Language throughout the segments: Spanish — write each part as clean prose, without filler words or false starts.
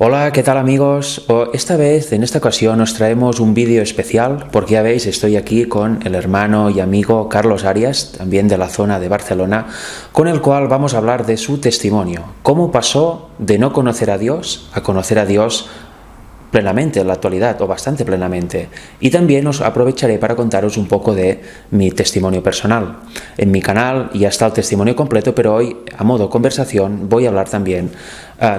Hola, ¿qué tal amigos? Esta vez, en esta ocasión, os traemos un vídeo especial porque ya veis, estoy aquí con el hermano y amigo Carlos Arias, también de la zona de Barcelona, con el cual vamos a hablar de su testimonio, cómo pasó de no conocer a Dios a conocer a Dios plenamente en la actualidad, o bastante plenamente. Y también os aprovecharé para contaros un poco de mi testimonio personal. En mi canal ya está el testimonio completo, pero hoy, a modo conversación, voy a hablar también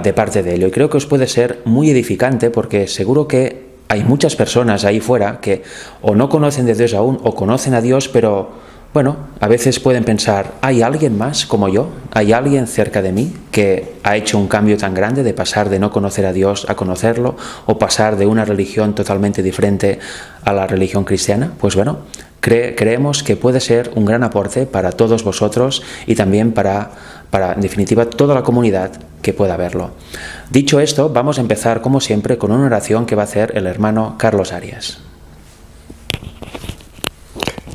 de parte de ello. Y creo que os puede ser muy edificante porque seguro que hay muchas personas ahí fuera que o no conocen de Dios aún o conocen a Dios, pero bueno, a veces pueden pensar, ¿hay alguien más como yo? ¿Hay alguien cerca de mí que ha hecho un cambio tan grande de pasar de no conocer a Dios a conocerlo o pasar de una religión totalmente diferente a la religión cristiana? Pues bueno, creemos que puede ser un gran aporte para todos vosotros y también para en definitiva toda la comunidad que pueda verlo. Dicho esto, vamos a empezar como siempre con una oración que va a hacer el hermano Carlos Arias.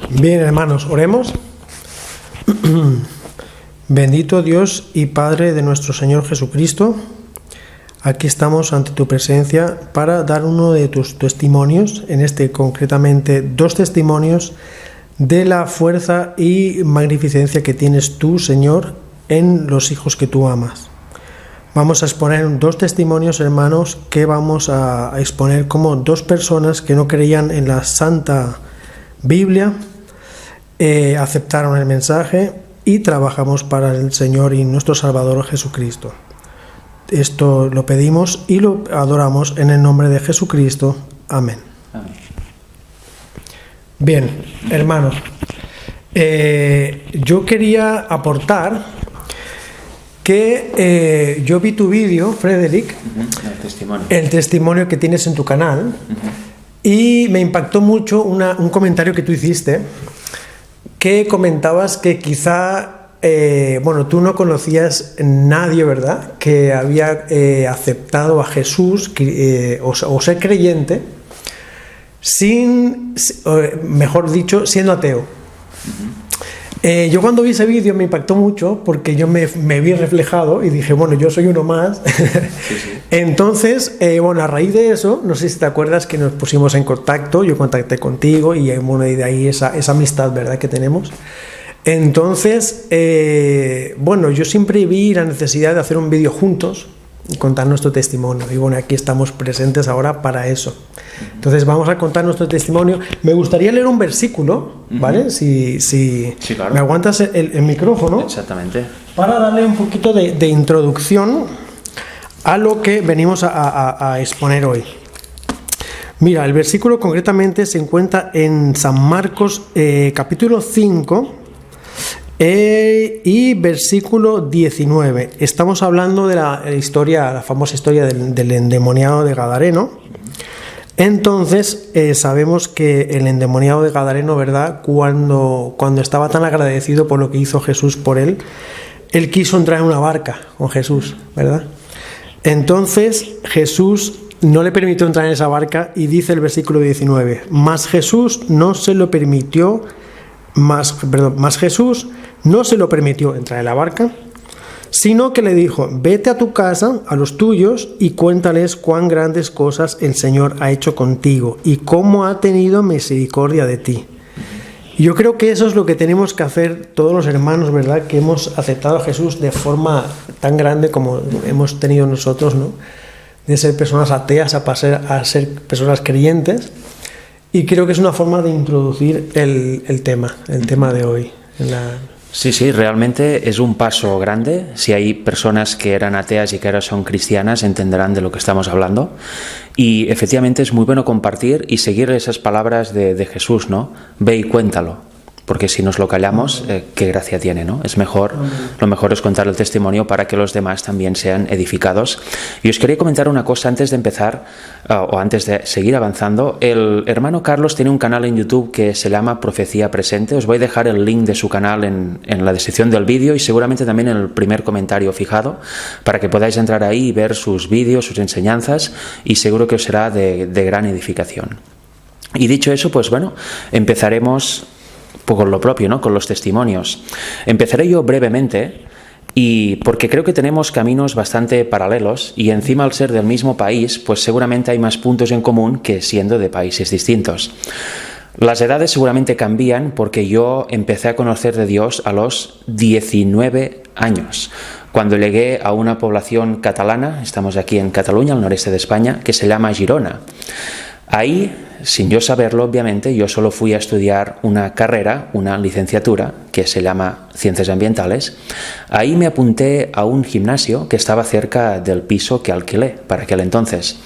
Bien, hermanos, oremos. Bendito Dios y Padre de nuestro Señor Jesucristo, aquí estamos ante tu presencia para dar uno de tus testimonios, concretamente 2 testimonios de la fuerza y magnificencia que tienes tú, Señor, en los hijos que tú amas. Vamos a exponer 2 testimonios, hermanos, que vamos a exponer como 2 personas que no creían en la Santa Biblia, aceptaron el mensaje y trabajamos para el Señor y nuestro Salvador Jesucristo. Esto lo pedimos y lo adoramos en el nombre de Jesucristo. Amén. Amén. Bien, hermanos, yo quería aportar que yo vi tu vídeo, Frederick, el testimonio que tienes en tu canal, y me impactó mucho un comentario que tú hiciste, que comentabas que quizá, tú no conocías nadie, ¿verdad?, que había aceptado a Jesús o ser creyente mejor dicho, siendo ateo. Yo cuando vi ese vídeo me impactó mucho porque yo me vi reflejado y dije, bueno, yo soy uno más. Sí. Entonces, a raíz de eso, no sé si te acuerdas que nos pusimos en contacto, yo contacté contigo y de ahí esa amistad, ¿verdad?, que tenemos. Entonces, yo siempre vi la necesidad de hacer un vídeo juntos y contar nuestro testimonio. Y aquí estamos presentes ahora para eso. Entonces vamos a contar nuestro testimonio. Me gustaría leer un versículo, ¿vale? Sí, claro. ¿Me aguantas el micrófono? Exactamente. Para darle un poquito de introducción a lo que venimos a exponer hoy. Mira, el versículo concretamente se encuentra en San Marcos, capítulo 5, y versículo 19. Estamos hablando de la famosa historia del endemoniado de Gadareno. Entonces, sabemos que el endemoniado de Gadareno, ¿verdad?, cuando estaba tan agradecido por lo que hizo Jesús por él quiso entrar en una barca con Jesús, ¿verdad? Entonces, Jesús no le permitió entrar en esa barca y dice el versículo 19, mas Jesús no se lo permitió entrar en la barca, sino que le dijo, vete a tu casa, a los tuyos, y cuéntales cuán grandes cosas el Señor ha hecho contigo y cómo ha tenido misericordia de ti. Y yo creo que eso es lo que tenemos que hacer todos los hermanos, ¿verdad?, que hemos aceptado a Jesús de forma tan grande como hemos tenido nosotros, ¿no?, de ser personas ateas a ser personas creyentes. Y creo que es una forma de introducir el tema de hoy. Sí, realmente es un paso grande. Si hay personas que eran ateas y que ahora son cristianas, entenderán de lo que estamos hablando. Y efectivamente es muy bueno compartir y seguir esas palabras de Jesús, ¿no? Ve y cuéntalo. Porque si nos lo callamos, qué gracia tiene, ¿no? Lo mejor es contar el testimonio para que los demás también sean edificados. Y os quería comentar una cosa antes de empezar, o antes de seguir avanzando. El hermano Carlos tiene un canal en YouTube que se llama Profecía Presente. Os voy a dejar el link de su canal en la descripción del vídeo y seguramente también en el primer comentario fijado, para que podáis entrar ahí y ver sus vídeos, sus enseñanzas, y seguro que os será de gran edificación. Y dicho eso, pues empezaremos con lo propio, ¿no?, con los testimonios. Empezaré yo brevemente y porque creo que tenemos caminos bastante paralelos y encima al ser del mismo país, pues seguramente hay más puntos en común que siendo de países distintos. Las edades seguramente cambian porque yo empecé a conocer de Dios a los 19 años, cuando llegué a una población catalana, estamos aquí en Cataluña, al noreste de España, que se llama Girona. Ahí, sin yo saberlo, obviamente, yo solo fui a estudiar una carrera, una licenciatura, que se llama Ciencias Ambientales. Ahí me apunté a un gimnasio que estaba cerca del piso que alquilé para aquel entonces.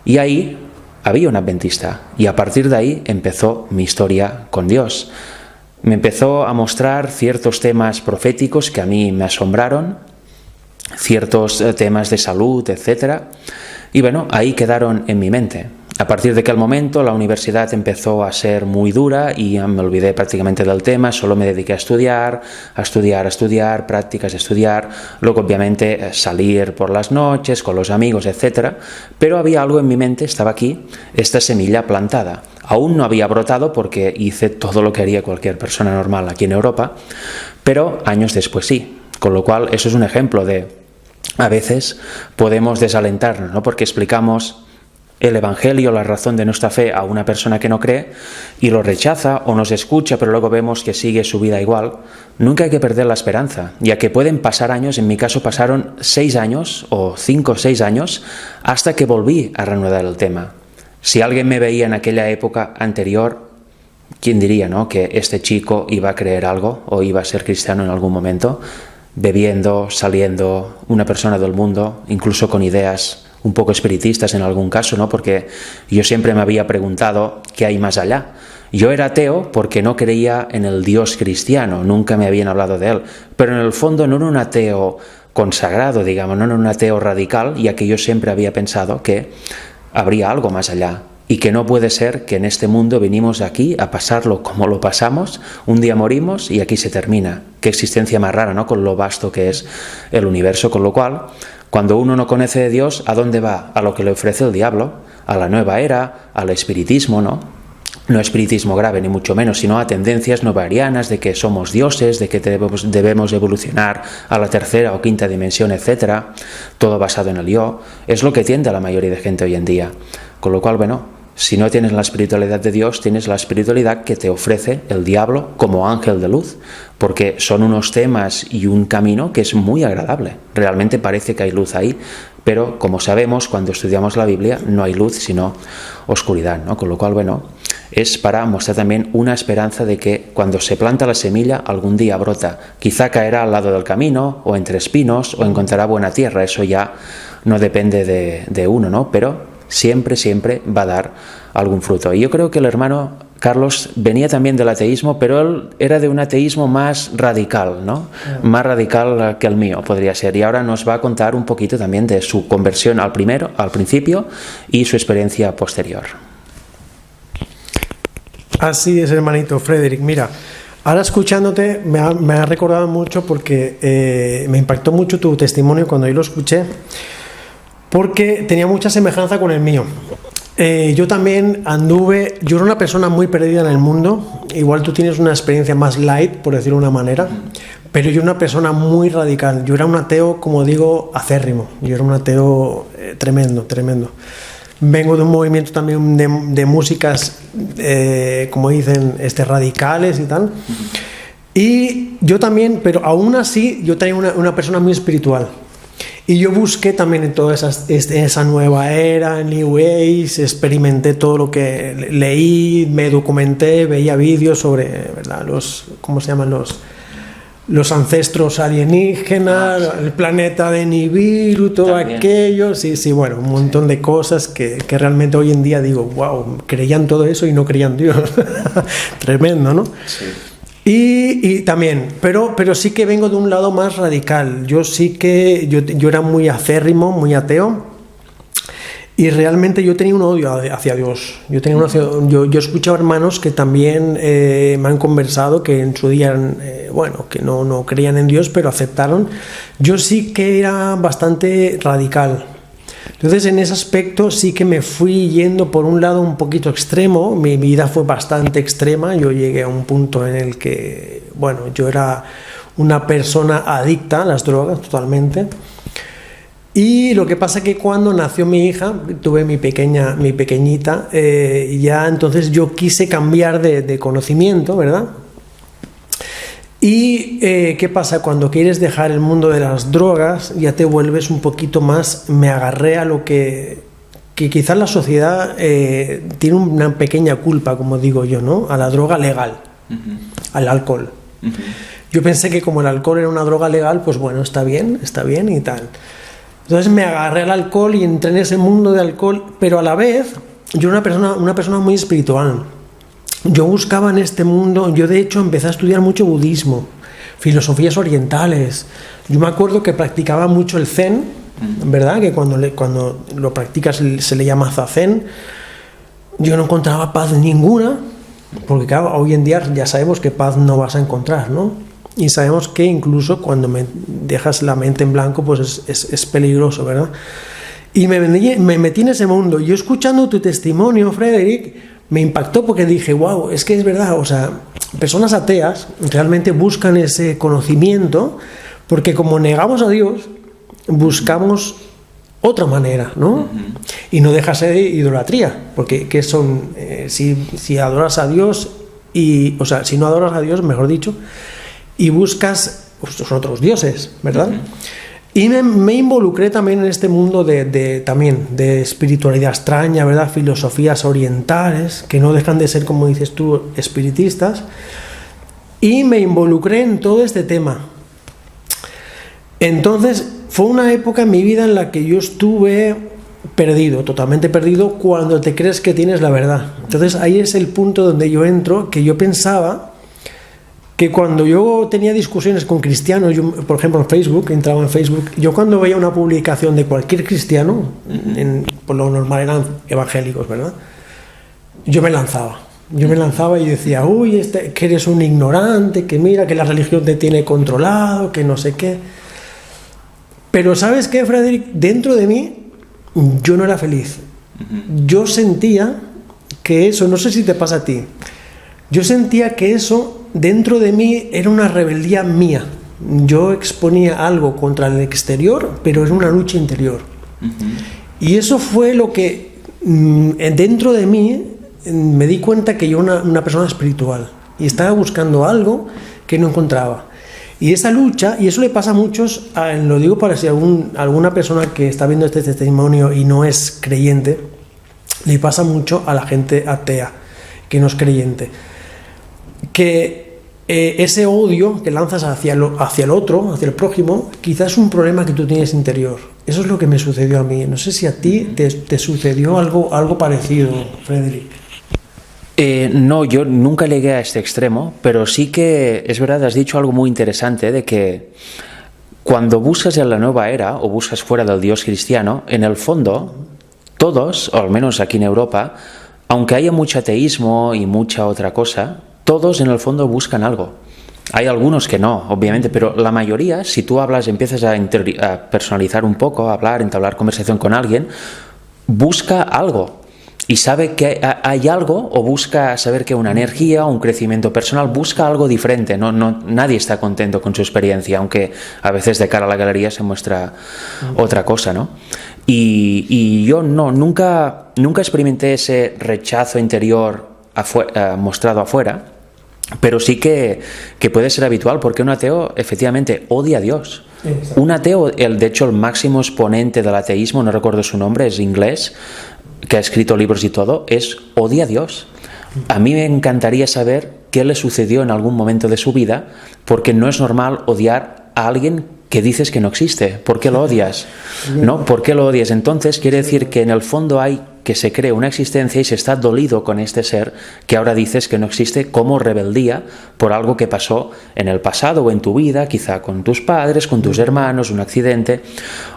Y ahí había un adventista, y a partir de ahí empezó mi historia con Dios. Me empezó a mostrar ciertos temas proféticos que a mí me asombraron, ciertos temas de salud, etc. Y bueno, ahí quedaron en mi mente. A partir de aquel momento la universidad empezó a ser muy dura y ya me olvidé prácticamente del tema, solo me dediqué a estudiar, prácticas de estudiar, luego obviamente salir por las noches con los amigos, etc. Pero había algo en mi mente, estaba aquí, esta semilla plantada. Aún no había brotado porque hice todo lo que haría cualquier persona normal aquí en Europa, pero años después sí. Con lo cual eso es un ejemplo de, a veces podemos desalentarnos, ¿no? Porque explicamos el Evangelio, la razón de nuestra fe a una persona que no cree y lo rechaza o nos escucha, pero luego vemos que sigue su vida igual. Nunca hay que perder la esperanza, ya que pueden pasar años, en mi caso pasaron 6 años o 5 o 6 años hasta que volví a reanudar el tema. Si alguien me veía en aquella época anterior, ¿quién diría, no, que este chico iba a creer algo o iba a ser cristiano en algún momento? Bebiendo, saliendo, una persona del mundo, incluso con ideas un poco espiritistas en algún caso, ¿no? Porque yo siempre me había preguntado qué hay más allá. Yo era ateo porque no creía en el Dios cristiano, nunca me habían hablado de él, pero en el fondo no era un ateo consagrado, digamos, no era un ateo radical, ya que yo siempre había pensado que habría algo más allá. Y que no puede ser que en este mundo venimos aquí a pasarlo como lo pasamos, un día morimos y aquí se termina. Qué existencia más rara, ¿no? Con lo vasto que es el universo, con lo cual, cuando uno no conoce de Dios, ¿a dónde va? A lo que le ofrece el diablo, a la nueva era, al espiritismo, ¿no? No espiritismo grave, ni mucho menos, sino a tendencias novarianas de que somos dioses, de que debemos evolucionar a la tercera o quinta dimensión, etc. Todo basado en el yo. Es lo que tiende a la mayoría de gente hoy en día. Con lo cual, bueno, si no tienes la espiritualidad de Dios, tienes la espiritualidad que te ofrece el diablo como ángel de luz, porque son unos temas y un camino que es muy agradable. Realmente parece que hay luz ahí, pero como sabemos, cuando estudiamos la Biblia no hay luz sino oscuridad, ¿no? Con lo cual, bueno, es para mostrar también una esperanza de que cuando se planta la semilla algún día brota. Quizá caerá al lado del camino o entre espinos o encontrará buena tierra, eso ya no depende de uno, ¿no? Pero siempre va a dar algún fruto. Y yo creo que el hermano Carlos venía también del ateísmo, pero él era de un ateísmo más radical, ¿no? Más radical que el mío, podría ser. Y ahora nos va a contar un poquito también de su conversión al principio, y su experiencia posterior. Así es, hermanito Frederick. Mira, ahora escuchándote me ha recordado mucho porque me impactó mucho tu testimonio cuando yo lo escuché, porque tenía mucha semejanza con el mío. Yo también yo era una persona muy perdida en el mundo. Igual tú tienes una experiencia más light, por decirlo de una manera, pero yo era una persona muy radical. Yo era un ateo, como digo, acérrimo. Yo era un ateo tremendo. Vengo de un movimiento también de músicas, como dicen, radicales y tal. Y yo también, pero aún así, yo tenía una persona muy espiritual. Y yo busqué también en toda esa nueva era, New Age, experimenté todo lo que leí, me documenté, veía vídeos sobre, ¿verdad? ¿Cómo se llaman? Los ancestros alienígenas, el planeta de Nibiru, todo también. Aquello, sí, bueno, un montón de cosas que realmente hoy en día digo, wow, creían todo eso y no creían Dios. Tremendo, ¿no? Sí. Y también, pero sí que vengo de un lado más radical. Yo yo era muy acérrimo, muy ateo, y realmente yo tenía un odio hacia Dios. Yo he escuchado hermanos que también me han conversado, que en su día que no creían en Dios, pero aceptaron. Yo sí que era bastante radical. Entonces, en ese aspecto sí que me fui yendo por un lado un poquito extremo. Mi vida fue bastante extrema. Yo llegué a un punto en el que, yo era una persona adicta a las drogas totalmente. Y lo que pasa es que cuando nació mi hija, tuve mi pequeñita, ya entonces yo quise cambiar de conocimiento, ¿verdad? Y ¿qué pasa? Cuando quieres dejar el mundo de las drogas, ya te vuelves un poquito más, me agarré a lo que quizás la sociedad tiene una pequeña culpa, como digo yo, ¿no? A la droga legal, al alcohol. Yo pensé que como el alcohol era una droga legal, pues bueno, está bien y tal. Entonces me agarré al alcohol y entré en ese mundo de alcohol, pero a la vez yo era una persona muy espiritual. Yo buscaba en este mundo, yo de hecho empecé a estudiar mucho budismo, filosofías orientales. Yo me acuerdo que practicaba mucho el zen, ¿verdad? Que cuando lo practicas se le llama zazen. Yo no encontraba paz ninguna, porque claro, hoy en día ya sabemos que paz no vas a encontrar, ¿no? Y sabemos que incluso cuando dejas la mente en blanco, pues es peligroso, ¿verdad? Y me metí en ese mundo. Yo escuchando tu testimonio, Frederick, me impactó porque dije, wow, es que es verdad, o sea, personas ateas realmente buscan ese conocimiento porque como negamos a Dios, buscamos otra manera, ¿no? Y no deja ser idolatría, porque ¿qué son? Si adoras a Dios, o sea, si no adoras a Dios, mejor dicho, y buscas otros dioses, ¿verdad? Y me involucré también en este mundo también de espiritualidad extraña, ¿verdad? Filosofías orientales, que no dejan de ser, como dices tú, espiritistas. Y me involucré en todo este tema. Entonces, fue una época en mi vida en la que yo estuve perdido, totalmente perdido, cuando te crees que tienes la verdad. Entonces, ahí es el punto donde yo entro, que yo pensaba que cuando yo tenía discusiones con cristianos, yo, por ejemplo en Facebook, entraba en Facebook, yo cuando veía una publicación de cualquier cristiano, por lo normal eran evangélicos, ¿verdad? Yo me lanzaba y decía, uy, que eres un ignorante, que mira, que la religión te tiene controlado, que no sé qué. Pero ¿sabes qué, Frederick? Dentro de mí, yo no era feliz. Yo sentía que eso, no sé si te pasa a ti, yo sentía que eso dentro de mí era una rebeldía mía. Yo exponía algo contra el exterior, pero era una lucha interior. Y eso fue lo que dentro de mí me di cuenta que yo era una persona espiritual y estaba buscando algo que no encontraba. Y esa lucha, y eso le pasa a muchos, lo digo para si alguna persona que está viendo este testimonio y no es creyente, le pasa mucho a la gente atea, que no es creyente, que ese odio que lanzas hacia el otro, hacia el prójimo, quizás es un problema que tú tienes interior. Eso es lo que me sucedió a mí. No sé si a ti te sucedió algo parecido, Frederick. No, yo nunca llegué a este extremo, pero sí que es verdad, has dicho algo muy interesante de que cuando buscas en la nueva era o buscas fuera del Dios cristiano, en el fondo, todos, o al menos aquí en Europa, aunque haya mucho ateísmo y mucha otra cosa, todos en el fondo buscan algo. Hay algunos que no, obviamente, pero la mayoría, si tú hablas, empiezas a personalizar un poco, a hablar, entablar conversación con alguien, busca algo y sabe que hay algo, o busca saber que una energía, un crecimiento personal, busca algo diferente. Nadie está contento con su experiencia, aunque a veces de cara a la galería se muestra otra cosa, ¿no? Y yo nunca experimenté ese rechazo interior mostrado afuera. Pero sí que puede ser habitual, porque un ateo efectivamente odia a Dios. Exacto. Un ateo, de hecho el máximo exponente del ateísmo, no recuerdo su nombre, es inglés, que ha escrito libros y todo, odia a Dios. A mí me encantaría saber qué le sucedió en algún momento de su vida, porque no es normal odiar a alguien que dices que no existe. ¿Por qué lo odias? ¿No? ¿Por qué lo odias? Entonces quiere decir que en el fondo hay que se cree una existencia y se está dolido con este ser que ahora dices que no existe, como rebeldía por algo que pasó en el pasado o en tu vida, quizá con tus padres, con tus hermanos, un accidente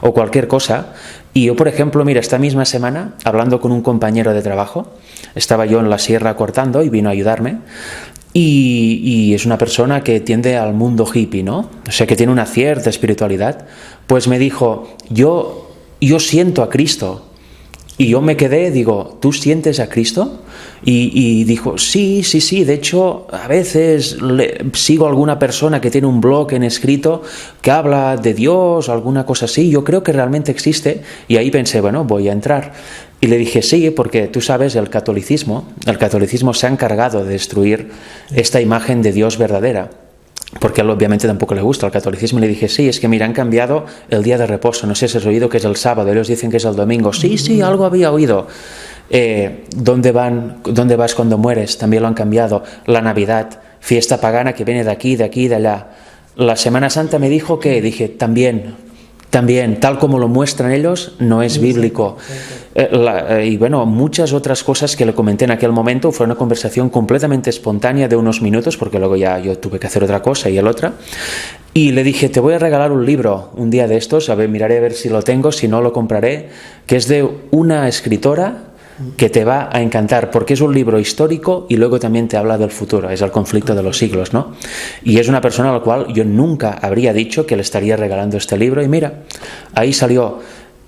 o cualquier cosa. Y yo, por ejemplo, mira, esta misma semana, hablando con un compañero de trabajo, estaba yo en la sierra cortando y vino a ayudarme. Y es una persona que tiende al mundo hippie, ¿no? O sea, que tiene una cierta espiritualidad. Pues me dijo, yo siento a Cristo. Y yo me quedé, digo, ¿tú sientes a Cristo? Y dijo, sí, de hecho a veces sigo a alguna persona que tiene un blog en escrito que habla de Dios o alguna cosa así, yo creo que realmente existe. Y ahí pensé, bueno, voy a entrar. Y le dije, sí, porque tú sabes, el catolicismo se ha encargado de destruir esta imagen de Dios verdadera, porque a él obviamente tampoco le gusta el catolicismo. Y le dije, sí, es que mira, han cambiado el día de reposo, no sé si has oído que es el sábado, ellos dicen que es el domingo. Sí, algo había oído. ¿Dónde vas cuando mueres? También lo han cambiado. La Navidad, fiesta pagana que viene de aquí, de allá. La Semana Santa me dijo que, dije, también, tal como lo muestran ellos, no es bíblico. Y bueno, muchas otras cosas que le comenté en aquel momento. Fue una conversación completamente espontánea de unos minutos, porque luego ya yo tuve que hacer otra cosa y el otra. Y le dije, te voy a regalar un libro un día de estos, miraré a ver si lo tengo, si no lo compraré, que es de una escritora que te va a encantar, porque es un libro histórico y luego también te habla del futuro, es el conflicto de los siglos, ¿no? Y es una persona a la cual yo nunca habría dicho que le estaría regalando este libro, y mira, ahí salió.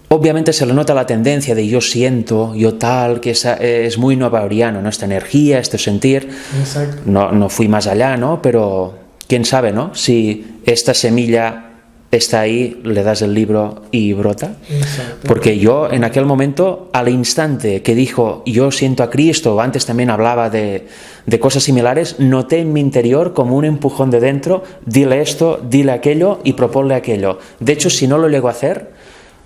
Obviamente se le nota la tendencia de yo siento, yo tal, que es muy novaoriano, ¿no? Esta energía, este sentir. Exacto. No fui más allá, ¿no? Pero quién sabe, ¿no? Si esta semilla está ahí, le das el libro y brota. Exacto. Porque yo en aquel momento, al instante que dijo yo siento a Cristo, antes también hablaba de cosas similares, noté en mi interior como un empujón de dentro, dile esto, dile aquello y proponle aquello. De hecho, si no lo llego a hacer,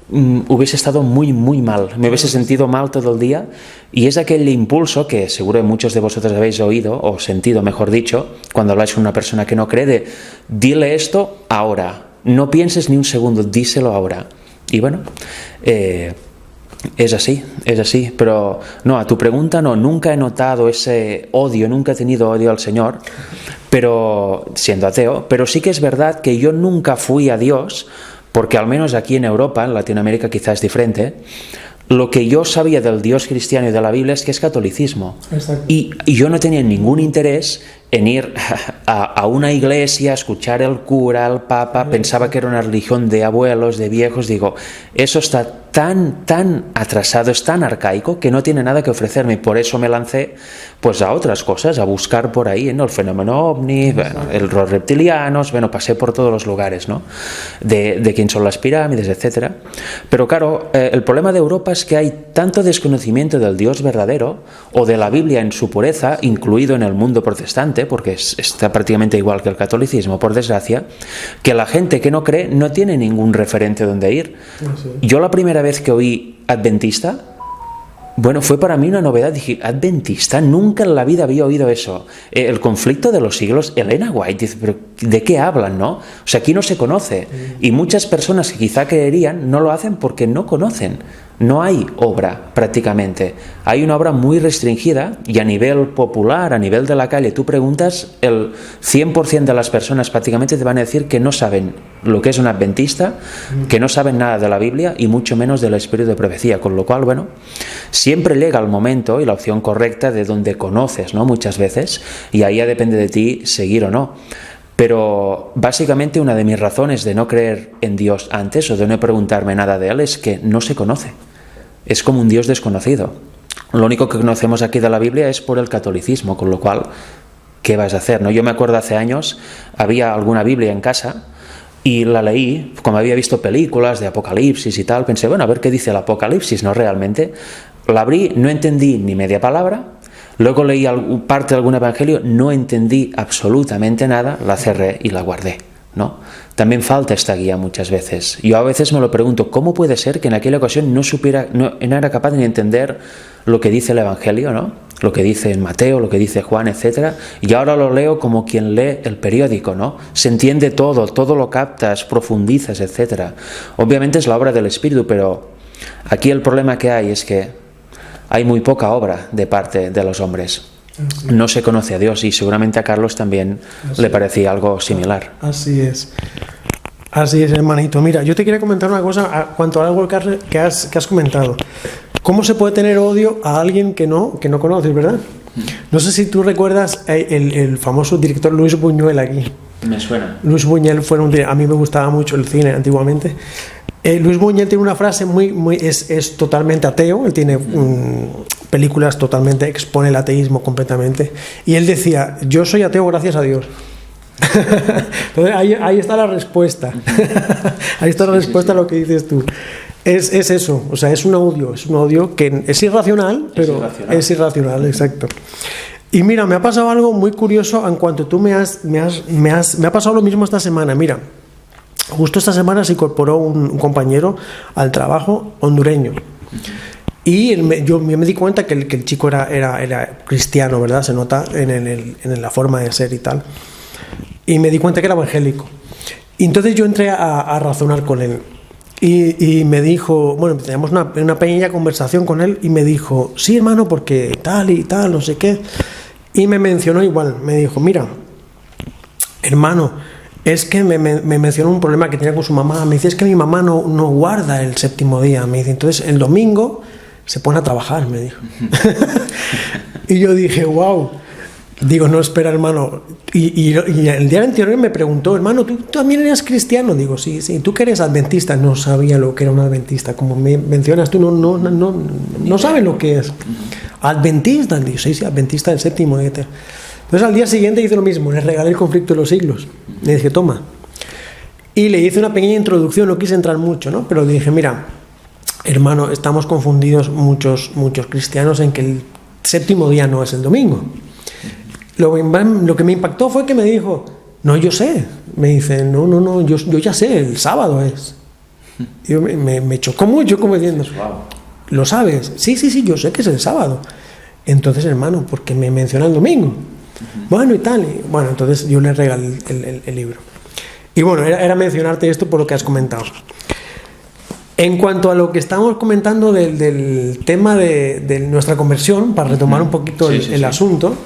hubiese estado muy mal, me hubiese sentido mal todo el día. Y es aquel impulso que seguro que muchos de vosotros habéis oído o sentido, mejor dicho, cuando habláis con una persona que no cree, de dile esto ahora, no pienses ni un segundo, díselo ahora. Y bueno, es así, pero no, a tu pregunta no, nunca he notado ese odio, nunca he tenido odio al Señor, pero siendo ateo, pero sí que es verdad que yo nunca fui a Dios, porque al menos aquí en Europa, en Latinoamérica quizás es diferente. Lo que yo sabía del Dios cristiano y de la Biblia es que es catolicismo. Y yo no tenía ningún interés en ir a una iglesia, a escuchar al cura, al papa. Pensaba que era una religión de abuelos, de viejos. Digo, eso está tan atrasado, es tan arcaico que no tiene nada que ofrecerme. Por eso me lancé pues a otras cosas, a buscar por ahí, ¿no? El fenómeno ovni, los reptilianos, pasé por todos los lugares, ¿no? De quién son las pirámides, etcétera. Pero claro, el problema de Europa es que hay tanto desconocimiento del Dios verdadero o de la Biblia en su pureza, incluido en el mundo protestante, porque está prácticamente igual que el catolicismo, por desgracia, que la gente que no cree no tiene ningún referente donde ir. Yo la primera vez que oí adventista, fue para mí una novedad. Dije, adventista, nunca en la vida había oído eso. El conflicto de los siglos, Elena White dice, pero ¿de qué hablan, no? O sea, aquí no se conoce. Y muchas personas que quizá creerían no lo hacen porque no conocen. No hay obra prácticamente. Hay una obra muy restringida y a nivel popular, a nivel de la calle, tú preguntas, el 100% de las personas prácticamente te van a decir que no saben lo que es un adventista, que no saben nada de la Biblia y mucho menos del espíritu de profecía. Con lo cual, siempre llega el momento y la opción correcta de donde conoces, ¿no? Muchas veces, y ahí ya depende de ti seguir o no. Pero básicamente una de mis razones de no creer en Dios antes o de no preguntarme nada de Él es que no se conoce. Es como un Dios desconocido. Lo único que conocemos aquí de la Biblia es por el catolicismo, con lo cual, ¿qué vas a hacer, no? Yo me acuerdo hace años, había alguna Biblia en casa y la leí, como había visto películas de Apocalipsis y tal, pensé, a ver qué dice el Apocalipsis, ¿no? Realmente. La abrí, no entendí ni media palabra. Luego leí parte de algún evangelio, no entendí absolutamente nada, la cerré y la guardé, ¿no? También falta esta guía muchas veces. Yo a veces me lo pregunto, ¿cómo puede ser que en aquella ocasión no era capaz de ni entender lo que dice el evangelio, ¿no? Lo que dice en Mateo, lo que dice Juan, etcétera, y ahora lo leo como quien lee el periódico, ¿no? Se entiende todo lo captas, profundizas, etcétera. Obviamente es la obra del Espíritu, pero aquí el problema que hay es que hay muy poca obra de parte de los hombres. No se conoce a Dios y seguramente a Carlos también le parecía algo similar. Así es, hermanito. Mira, yo te quería comentar una cosa cuanto a algo que has comentado. ¿Cómo se puede tener odio a alguien que no conoces, verdad? No sé si tú recuerdas el famoso director Luis Buñuel aquí. Me suena. Luis Buñuel a mí me gustaba mucho el cine antiguamente. Luis Buñuel tiene una frase es totalmente ateo. Él tiene películas totalmente expone el ateísmo completamente. Y él decía, yo soy ateo gracias a Dios. Entonces ahí está la respuesta. Ahí está la respuesta a lo que dices tú. Es eso, o sea, es un odio que es irracional, pero es irracional, exacto. Y mira, me ha pasado algo muy curioso en cuanto tú me ha pasado lo mismo esta semana. Mira, justo esta semana se incorporó un compañero al trabajo hondureño. Y yo me di cuenta que el chico era cristiano, ¿verdad? Se nota en la forma de ser y tal. Y me di cuenta que era evangélico. Y entonces yo entré a razonar con él. Y me dijo, bueno, teníamos una pequeña conversación con él y me dijo, sí, hermano, porque tal y tal, no sé qué. Y me mencionó igual, me dijo, mira, hermano, es que me mencionó un problema que tenía con su mamá. Me dice, es que mi mamá no guarda el séptimo día. Me dice, entonces el domingo se pone a trabajar, me dijo. Y yo dije, wow. Digo, no, espera, hermano. Y el día anterior me preguntó, hermano, ¿tú también eres cristiano? Digo, sí. ¿Tú que eres adventista? No sabía lo que era un adventista. Como me mencionas tú, no sabes lo que es. ¿Adventista? Digo, sí, adventista del séptimo día. Entonces al día siguiente hice lo mismo, le regalé el conflicto de los siglos. Le dije, toma. Y le hice una pequeña introducción, no quise entrar mucho, ¿no? Pero le dije, mira, hermano, estamos confundidos muchos cristianos en que el séptimo día no es el domingo. Lo que me impactó fue que me dijo, no, yo sé. Me dice, no, yo ya sé, el sábado es. Y me chocó mucho como diciendo, ¿lo sabes? Sí, yo sé que es el sábado. Entonces, hermano, ¿por qué me menciona el domingo? Bueno, y tal. Y, bueno, entonces yo le regalé el libro. Y bueno, era mencionarte esto por lo que has comentado. En cuanto a lo que estamos comentando del tema de nuestra conversión, para retomar un poquito el asunto,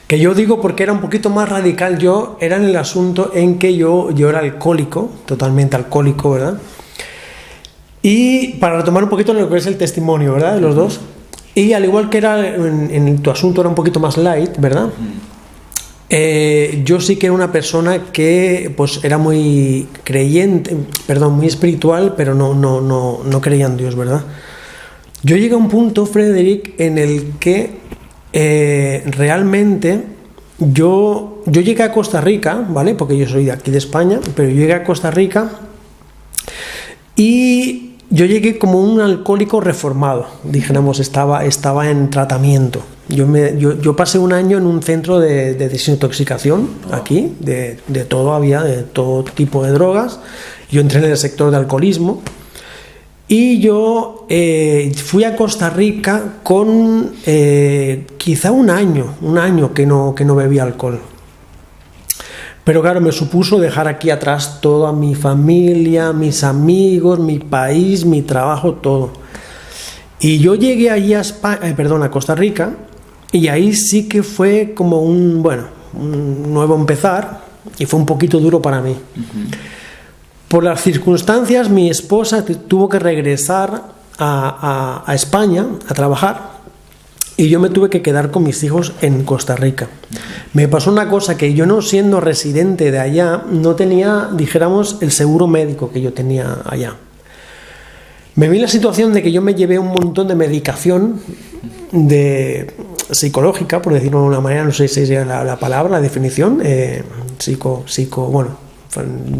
que yo digo porque era un poquito más radical era en el asunto en que yo era alcohólico, totalmente alcohólico, ¿verdad? Y para retomar un poquito lo que es el testimonio, ¿verdad? De los dos. Y al igual que era en tu asunto era un poquito más light, ¿verdad? Yo sí que era una persona que pues era muy creyente, muy espiritual, pero no creía en Dios, ¿verdad? Yo llegué a un punto, Frederick, en el que realmente yo llegué a Costa Rica, ¿vale? Porque yo soy de aquí de España, pero yo llegué a Costa Rica y yo llegué como un alcohólico reformado, dijéramos, estaba en tratamiento. Yo pasé un año en un centro de desintoxicación aquí, de todo tipo de drogas. Yo entré en el sector de alcoholismo. Y yo fui a Costa Rica con quizá un año que no bebía alcohol. Pero claro, me supuso dejar aquí atrás toda mi familia, mis amigos, mi país, mi trabajo, todo. Y yo llegué allí a Costa Rica, y ahí sí que fue como un nuevo empezar, y fue un poquito duro para mí. Por las circunstancias, mi esposa tuvo que regresar a España a trabajar y yo me tuve que quedar con mis hijos en Costa Rica. Me pasó una cosa, que yo, no siendo residente de allá, no tenía, dijéramos, el seguro médico que yo tenía allá. Me vi en la situación de que yo me llevé un montón de medicación psicológica, por decirlo de una manera, no sé si es la palabra, la definición,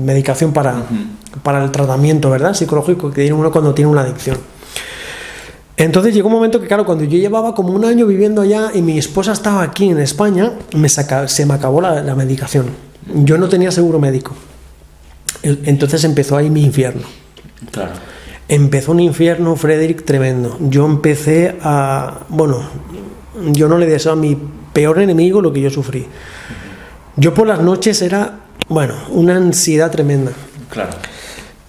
medicación para el tratamiento, ¿verdad? Psicológico que tiene uno cuando tiene una adicción. Entonces llegó un momento que, claro, cuando yo llevaba como un año viviendo allá y mi esposa estaba aquí en España, se me acabó la medicación. Yo no tenía seguro médico. Entonces empezó ahí mi infierno. Claro. Empezó un infierno, Frederick, tremendo. Yo empecé yo no le deseo a mi peor enemigo lo que yo sufrí. Yo por las noches era una ansiedad tremenda. Claro.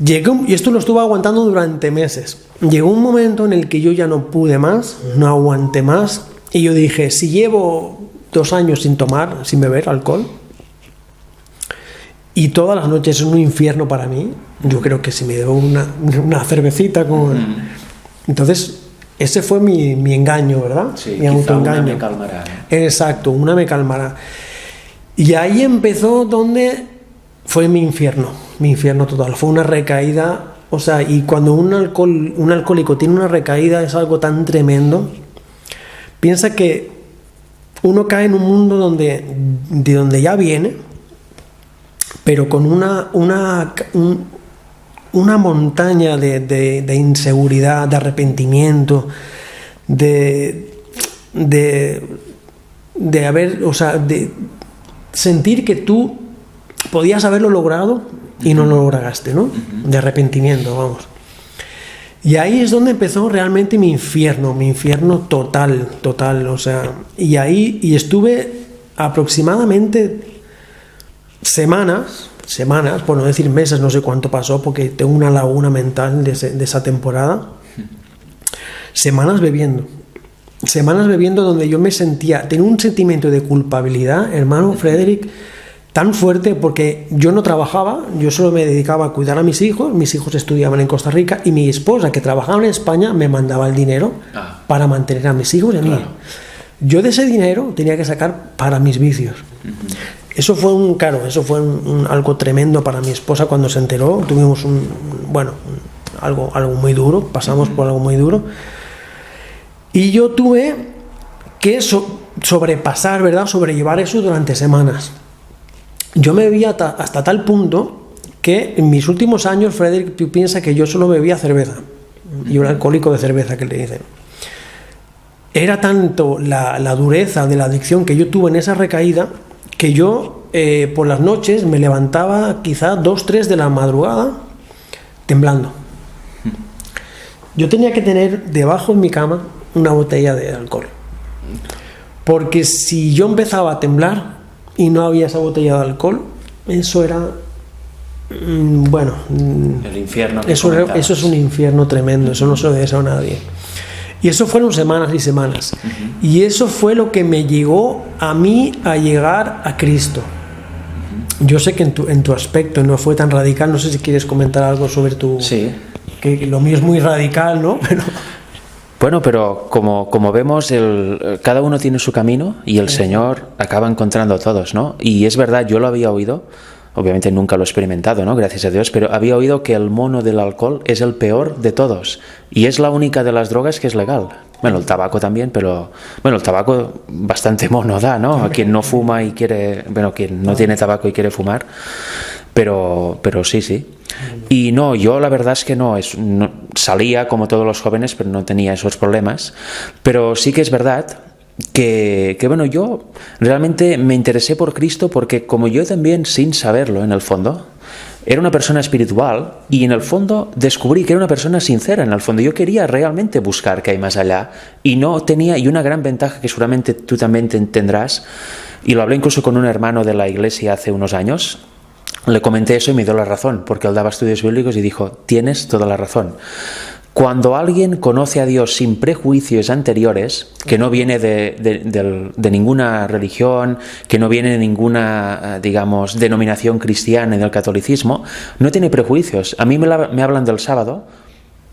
Y esto lo estuve aguantando durante meses. Llegó un momento en el que yo ya no pude más, no aguanté más, y yo dije, si llevo 2 años sin beber alcohol, y todas las noches es un infierno para mí, yo creo que si me debo una cervecita Entonces, ese fue mi engaño, ¿verdad? Sí, mi autoengaño. Una me calmará. Exacto, una me calmará. Y ahí empezó donde fue mi infierno total. Fue una recaída, y cuando un alcohólico tiene una recaída es algo tan tremendo. Piensa que uno cae en un mundo de donde ya viene, pero con una montaña de inseguridad, de arrepentimiento, de sentir que tú podías haberlo logrado y no lo lograste, ¿no? De arrepentimiento, vamos. Y ahí es donde empezó realmente mi infierno total, o sea, y estuve aproximadamente semanas, por no decir meses, no sé cuánto pasó, porque tengo una laguna mental de esa temporada, semanas bebiendo donde yo tenía un sentimiento de culpabilidad, hermano Frederick, tan fuerte, porque yo no trabajaba, yo solo me dedicaba a cuidar a mis hijos estudiaban en Costa Rica, y mi esposa, que trabajaba en España, me mandaba el dinero para mantener a mis hijos y a mí. Yo de ese dinero tenía que sacar para mis vicios. Eso fue algo tremendo para mi esposa cuando se enteró. Tuvimos algo muy duro, pasamos por algo muy duro. Y yo tuve que sobrepasar, ¿verdad? Sobrellevar eso durante semanas. Yo me bebía hasta tal punto que en mis últimos años, Frederick, tú piensas que yo solo bebía cerveza. Y un alcohólico de cerveza, que le dicen. Era tanto la dureza de la adicción que yo tuve en esa recaída, que yo por las noches me levantaba quizá 2, 3 de la madrugada temblando. Yo tenía que tener debajo en mi cama una botella de alcohol, porque si yo empezaba a temblar y no había esa botella de alcohol, eso era el infierno. Eso es un infierno tremendo, eso no se lo deseo a nadie. Y eso fueron semanas y semanas. Y eso fue lo que me llegó a mí a llegar a Cristo. Yo sé que en tu aspecto no fue tan radical, no sé si quieres comentar algo sobre tu... Sí. Que lo mío es muy radical, ¿no? Bueno, pero como vemos, cada uno tiene su camino y el Señor acaba encontrando a todos, ¿no? Y es verdad, yo lo había oído, obviamente nunca lo he experimentado, ¿no? Gracias a Dios, pero había oído que el mono del alcohol es el peor de todos y es la única de las drogas que es legal. Bueno, el tabaco también, pero bueno, el tabaco bastante mono da, ¿no? A quien no fuma y quiere, quien no tiene tabaco y quiere fumar, pero sí. Y no, yo la verdad es que no, salía como todos los jóvenes, pero no tenía esos problemas. Pero sí que es verdad que yo realmente me interesé por Cristo porque, como yo también, sin saberlo en el fondo, era una persona espiritual, y en el fondo descubrí que era una persona sincera. En el fondo yo quería realmente buscar qué hay más allá, y no tenía, y una gran ventaja que seguramente tú también tendrás, y lo hablé incluso con un hermano de la iglesia hace unos años. Le comenté eso y me dio la razón, porque él daba estudios bíblicos y dijo: tienes toda la razón. Cuando alguien conoce a Dios sin prejuicios anteriores, que no viene de ninguna religión, que no viene de ninguna, denominación cristiana ni del catolicismo, no tiene prejuicios. A mí me hablan del sábado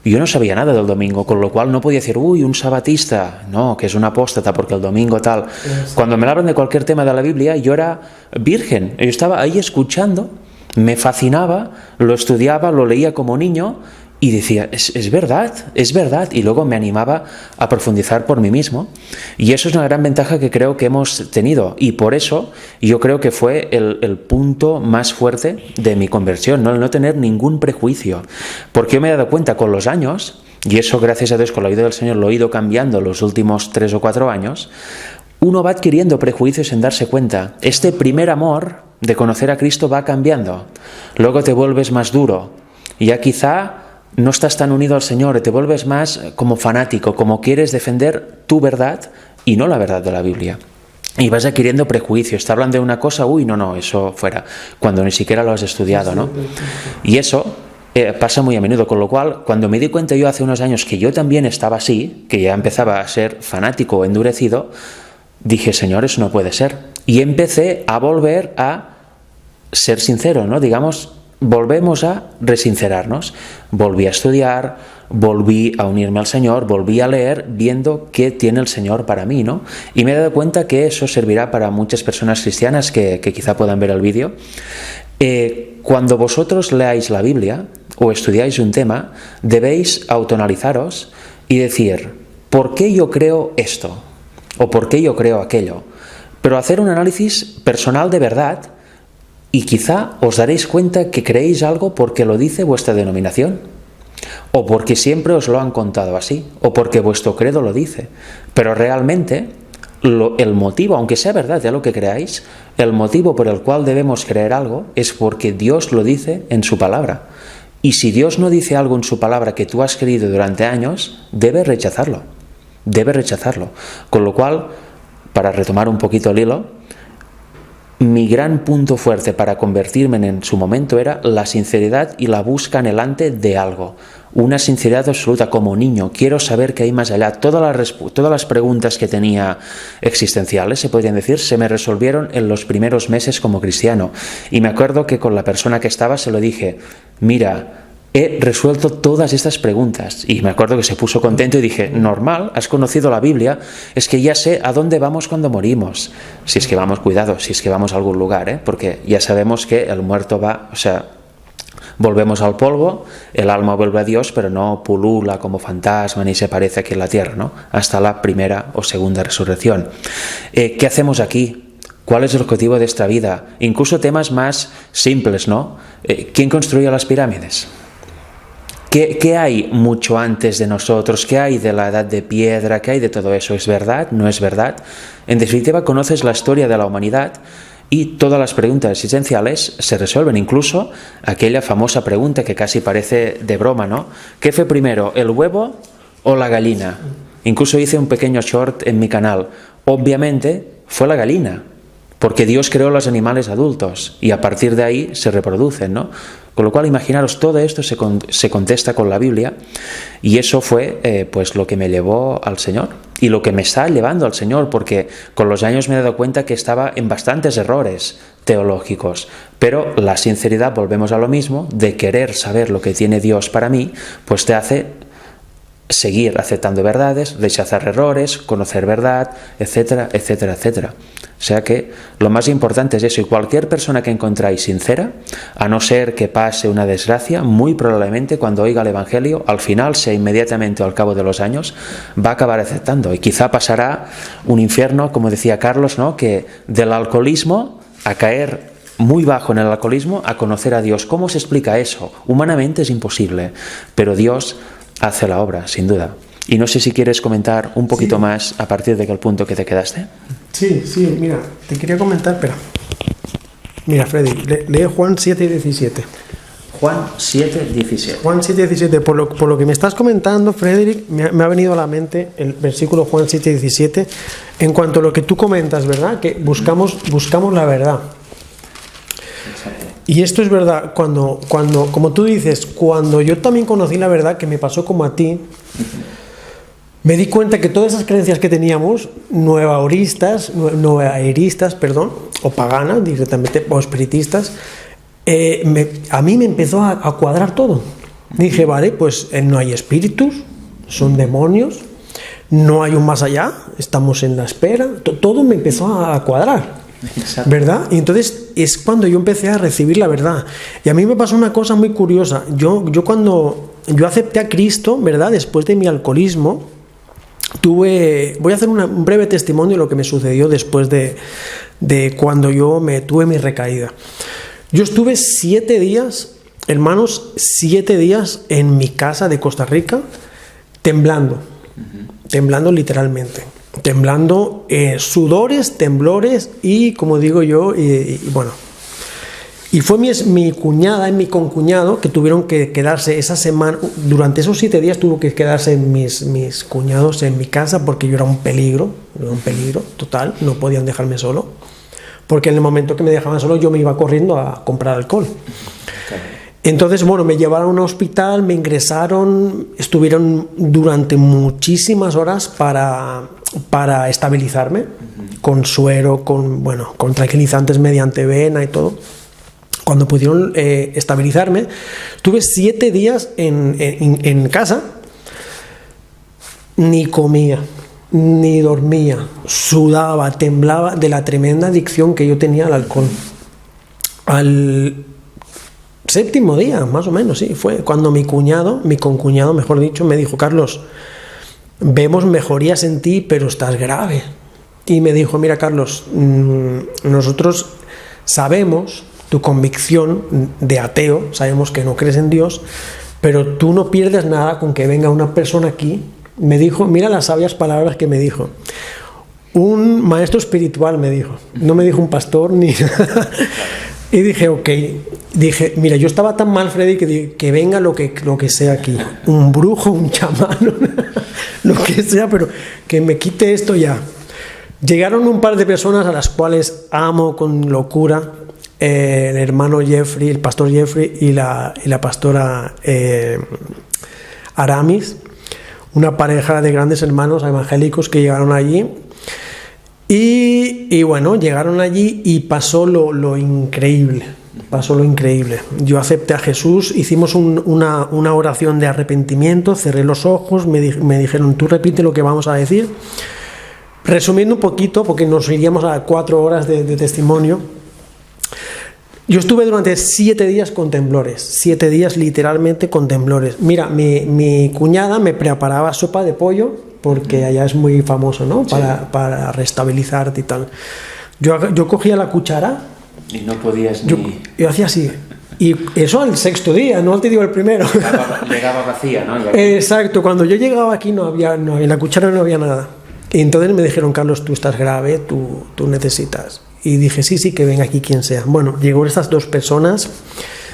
y yo no sabía nada del domingo, con lo cual no podía decir, un sabatista, no, que es un apóstata porque el domingo tal. Cuando me hablan de cualquier tema de la Biblia, yo era virgen, yo estaba ahí escuchando, me fascinaba, lo estudiaba, lo leía como niño y decía, es verdad, y luego me animaba a profundizar por mí mismo, y eso es una gran ventaja que creo que hemos tenido, y por eso yo creo que fue el punto más fuerte de mi conversión, ¿no? El no tener ningún prejuicio, porque yo me he dado cuenta con los años, y eso gracias a Dios con la ayuda del Señor lo he ido cambiando los últimos 3 o 4 años, uno va adquiriendo prejuicios sin darse cuenta. Este primer amor de conocer a Cristo va cambiando, luego te vuelves más duro, y ya quizá no estás tan unido al Señor, te vuelves más como fanático, como quieres defender tu verdad y no la verdad de la Biblia. Y vas adquiriendo prejuicios, te hablan de una cosa, no, eso fuera, cuando ni siquiera lo has estudiado, ¿no? Y eso pasa muy a menudo, con lo cual, cuando me di cuenta yo hace unos años que yo también estaba así, que ya empezaba a ser fanático o endurecido, dije, Señor, eso no puede ser. Y empecé a volver a ser sincero, ¿no? Volvemos a resincerarnos. Volví a estudiar, volví a unirme al Señor, volví a leer, viendo qué tiene el Señor para mí, ¿no? Y me he dado cuenta que eso servirá para muchas personas cristianas que quizá puedan ver el vídeo. Cuando vosotros leáis la Biblia o estudiáis un tema, debéis autoanalizaros y decir, ¿por qué yo creo esto? o por qué yo creo aquello, pero hacer un análisis personal de verdad y quizá os daréis cuenta que creéis algo porque lo dice vuestra denominación, o porque siempre os lo han contado así, o porque vuestro credo lo dice, pero realmente el motivo, aunque sea verdad de lo que creáis, el motivo por el cual debemos creer algo es porque Dios lo dice en su palabra. Y si Dios no dice algo en su palabra que tú has creído durante años, debes rechazarlo. Debes rechazarlo. Con lo cual, para retomar un poquito el hilo, mi gran punto fuerte para convertirme en su momento era la sinceridad y la búsqueda anhelante de algo. Una sinceridad absoluta, como niño. Quiero saber qué hay más allá. Todas las preguntas que tenía existenciales, se podrían decir, se me resolvieron en los primeros meses como cristiano. Y me acuerdo que con la persona que estaba se lo dije, mira, he resuelto todas estas preguntas. Y me acuerdo que se puso contento y dije, normal, has conocido la Biblia, es que ya sé a dónde vamos cuando morimos. Si es que vamos, cuidado, si es que vamos a algún lugar, porque ya sabemos que el muerto va, volvemos al polvo, el alma vuelve a Dios, pero no pulula como fantasma ni se parece aquí en la tierra, ¿no? Hasta la primera o segunda resurrección. ¿Qué hacemos aquí? ¿Cuál es el objetivo de esta vida? Incluso temas más simples, ¿no? ¿Quién construyó las pirámides? ¿Qué hay mucho antes de nosotros? ¿Qué hay de la edad de piedra? ¿Qué hay de todo eso? ¿Es verdad? ¿No es verdad? En definitiva, conoces la historia de la humanidad y todas las preguntas existenciales se resuelven. Incluso aquella famosa pregunta que casi parece de broma, ¿no? ¿Qué fue primero, el huevo o la gallina? Incluso hice un pequeño short en mi canal. Obviamente fue la gallina, porque Dios creó los animales adultos y a partir de ahí se reproducen, ¿no? Con lo cual, imaginaros, todo esto se contesta con la Biblia y eso fue pues lo que me llevó al Señor y lo que me está llevando al Señor, porque con los años me he dado cuenta que estaba en bastantes errores teológicos, pero la sinceridad, volvemos a lo mismo, de querer saber lo que tiene Dios para mí, pues te hace seguir aceptando verdades, rechazar errores, conocer verdad, etcétera, etcétera, etcétera. O sea que lo más importante es eso, y cualquier persona que encontráis sincera, a no ser que pase una desgracia, muy probablemente cuando oiga el Evangelio, al final, sea inmediatamente o al cabo de los años, va a acabar aceptando, y quizá pasará un infierno, como decía Carlos, ¿no? Que del alcoholismo a caer muy bajo en el alcoholismo a conocer a Dios. ¿Cómo se explica eso? Humanamente es imposible, pero Dios hace la obra, sin duda. Y no sé si quieres comentar un poquito más a partir del punto que te quedaste. Sí, mira, te quería comentar, espera. Mira, Freddy, lee Juan 7:17. Juan 7:17. Juan 7:17. Por lo que me estás comentando, Frederick, me ha venido a la mente el versículo Juan 7:17 en cuanto a lo que tú comentas, ¿verdad? Que buscamos la verdad. Y esto es verdad, cuando, como tú dices, cuando yo también conocí la verdad, que me pasó como a ti, me di cuenta que todas esas creencias que teníamos, nuevaeristas, o paganas directamente, o espiritistas, a mí me empezó a cuadrar todo. Dije, vale, pues no hay espíritus, son demonios, no hay un más allá, estamos en la espera, todo me empezó a cuadrar. Exacto. ¿Verdad? Y entonces es cuando yo empecé a recibir la verdad. Y a mí me pasó una cosa muy curiosa. Yo cuando yo acepté a Cristo, ¿verdad? Después de mi alcoholismo, voy a hacer un breve testimonio de lo que me sucedió después de cuando yo tuve mi recaída. Yo estuve 7 días, hermanos, 7 días en mi casa de Costa Rica, temblando literalmente. Temblando, sudores, temblores y, como digo yo, y bueno. Y fue mi cuñada y mi concuñado que tuvieron que quedarse esa semana. Durante esos 7 días tuvo que quedarse mis cuñados en mi casa porque yo era un peligro total. No podían dejarme solo. Porque en el momento que me dejaban solo yo me iba corriendo a comprar alcohol. Okay. Entonces, bueno, me llevaron a un hospital, me ingresaron, estuvieron durante muchísimas horas para estabilizarme, con suero, con tranquilizantes mediante vena y todo. Cuando pudieron estabilizarme, tuve 7 días en casa, ni comía, ni dormía, sudaba, temblaba de la tremenda adicción que yo tenía al alcohol. Al 7º día, más o menos, sí, fue cuando mi concuñado, mejor dicho, me dijo: Carlos, vemos mejorías en ti, pero estás grave. y me dijo, mira Carlos, nosotros sabemos tu convicción de ateo, sabemos que no crees en Dios, pero tú no pierdes nada con que venga una persona aquí. Me dijo, mira las sabias palabras que me dijo. Un maestro espiritual me dijo, no me dijo un pastor ni y dije, ok, dije, mira, yo estaba tan mal, Freddy, que venga lo que sea aquí, un brujo, un chamán, lo que sea, pero que me quite esto ya. Llegaron un par de personas a las cuales amo con locura, el hermano Jeffrey, el pastor Jeffrey y la pastora Aramis, una pareja de grandes hermanos evangélicos que llegaron allí. Y bueno, llegaron allí y pasó lo increíble. Pasó lo increíble. Yo acepté a Jesús, hicimos una oración de arrepentimiento, cerré los ojos, me dijeron, tú repite lo que vamos a decir. Resumiendo un poquito, porque nos iríamos a 4 horas de testimonio. Yo estuve durante 7 días con temblores, 7 días literalmente con temblores. Mira, mi cuñada me preparaba sopa de pollo, porque allá es muy famoso, ¿no? Para restabilizarte y tal. Yo cogía la cuchara y no podías ni... Yo hacía así. Y eso al 6.º día, no te digo el primero. Llegaba vacía, ¿no? Exacto, cuando yo llegaba aquí no había, en la cuchara no había nada. Y entonces me dijeron, Carlos, tú estás grave, tú necesitas. Y dije, sí, que venga aquí quien sea. Bueno, llegó estas 2 personas,